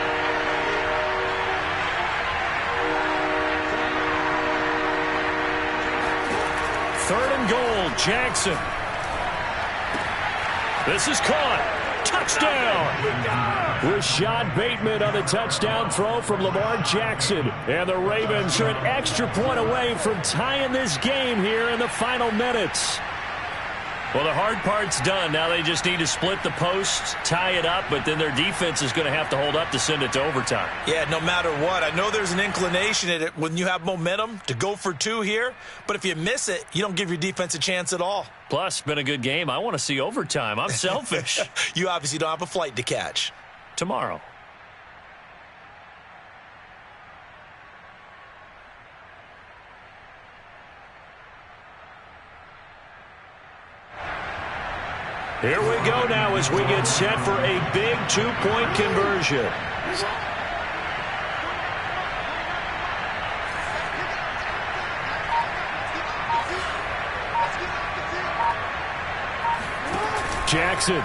Third and goal, Jackson. This is caught. Touchdown! Rashad Bateman on the touchdown throw from Lamar Jackson. And the Ravens are an extra point away from tying this game here in the final minutes. Well, the hard part's done. Now they just need to split the posts, tie it up, but then their defense is going to have to hold up to send it to overtime. Yeah, no matter what. I know there's an inclination in it when you have momentum to go for two here, but if you miss it, you don't give your defense a chance at all. Plus, been a good game. I want to see overtime. I'm selfish. You obviously don't have a flight to catch. Tomorrow. Here we go now as we get set for a big two-point conversion. Jackson.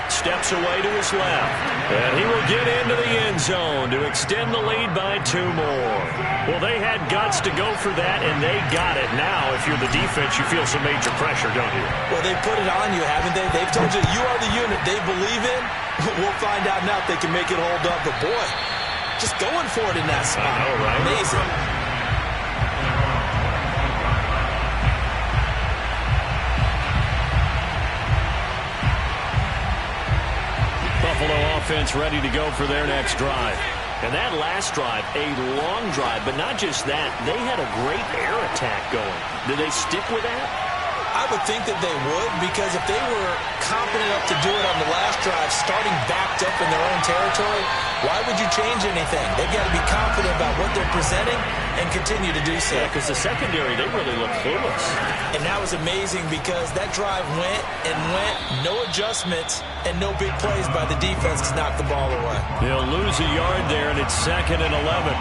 Steps away to his left. And he will get into the end zone to extend the lead by 2 more. Well, they had guts to go for that, and they got it. Now, if you're the defense, you feel some major pressure, don't you? Well, they put it on you, haven't they? They've told you you are the unit they believe in. We'll find out now if they can make it hold up. But, boy, just going for it in that spot. I know, right? Amazing. Buffalo offense ready to go for their next drive. And that last drive, a long drive, but not just that. They had a great air attack going. Did they stick with that? I would think that they would, because if they were confident enough to do it on the last drive, starting backed up in their own territory, why would you change anything? They've got to be confident about what they're presenting and continue to do so. Yeah, because the secondary, they really look clueless. And that was amazing because that drive went and went, no adjustments, and no big plays by the defense to knock the ball away. They'll lose a yard there, and it's 2nd and 11.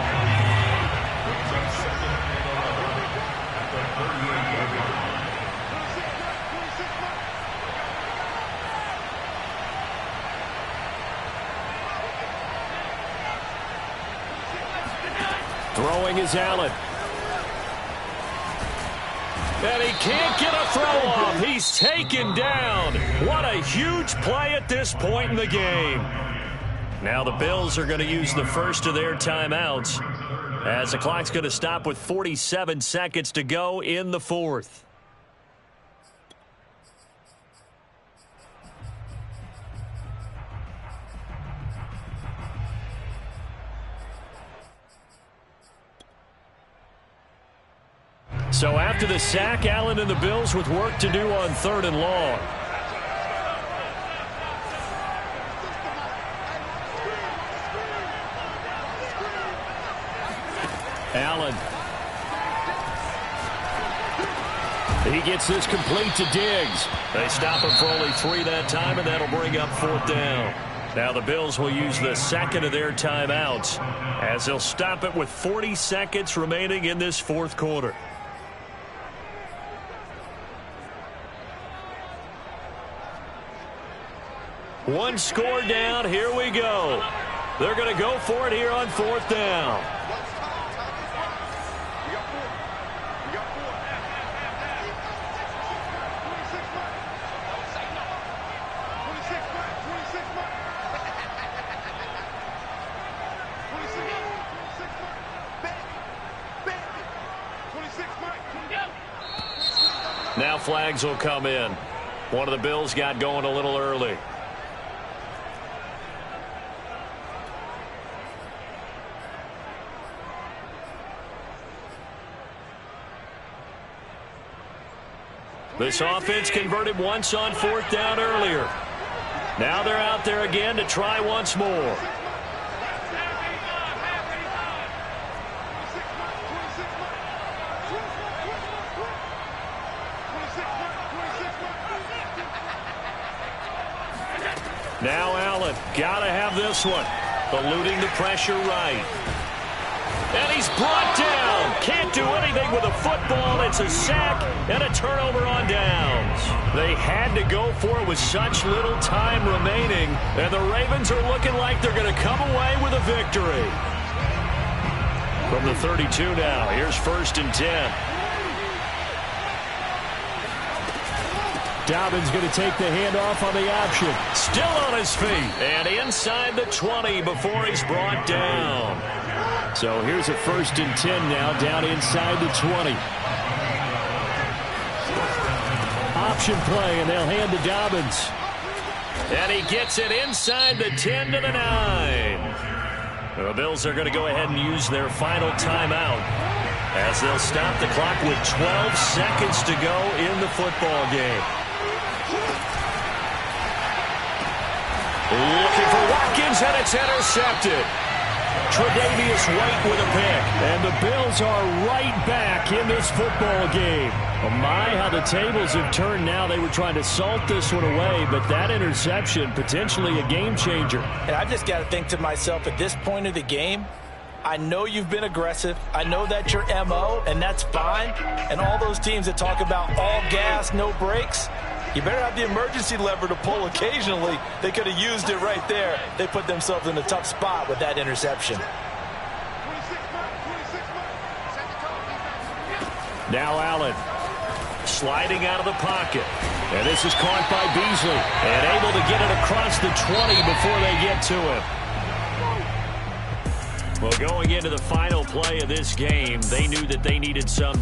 Throwing is Allen. And he can't get a throw off. He's taken down. What a huge play at this point in the game. Now the Bills are going to use the first of their timeouts as the clock's going to stop with 47 seconds to go in the 4th. So after the sack, Allen and the Bills with work to do on 3rd and long. Allen. He gets this complete to Diggs. They stop him for only 3 that time, and that'll bring up 4th down. Now the Bills will use the second of their timeouts as they'll stop it with 40 seconds remaining in this 4th quarter. One score down. Here we go. They're going to go for it here on 4th down. Now flags will come in. One of the Bills got going a little early. This offense converted once on 4th down earlier. Now they're out there again to try once more. Now Allen, gotta have this one. Eluding the pressure right. And he's brought down. Can't do anything with a football. It's a sack and a turnover on downs. They had to go for it with such little time remaining. And the Ravens are looking like they're going to come away with a victory. From the 32 now, here's 1st and 10. Dobbins going to take the handoff on the option. Still on his feet. And inside the 20 before he's brought down. So here's a 1st and 10 now, down inside the 20. Option play, and they'll hand to Dobbins. And he gets it inside the 10 to the 9. The Bills are going to go ahead and use their final timeout as they'll stop the clock with 12 seconds to go in the football game. Looking for Watkins, and it's intercepted. Tre'Davious White with a pick. And the Bills are right back in this football game. Oh my, how the tables have turned now. They were trying to salt this one away, but that interception, potentially a game changer. And I've just got to think to myself, at this point of the game, I know you've been aggressive. I know that's your MO, and that's fine. And all those teams that talk about all gas, no brakes, you better have the emergency lever to pull occasionally. They could have used it right there. They put themselves in a tough spot with that interception. Now Allen. Sliding out of the pocket. And this is caught by Beasley. And able to get it across the 20 before they get to him. Well, going into the final play of this game, they knew that they needed some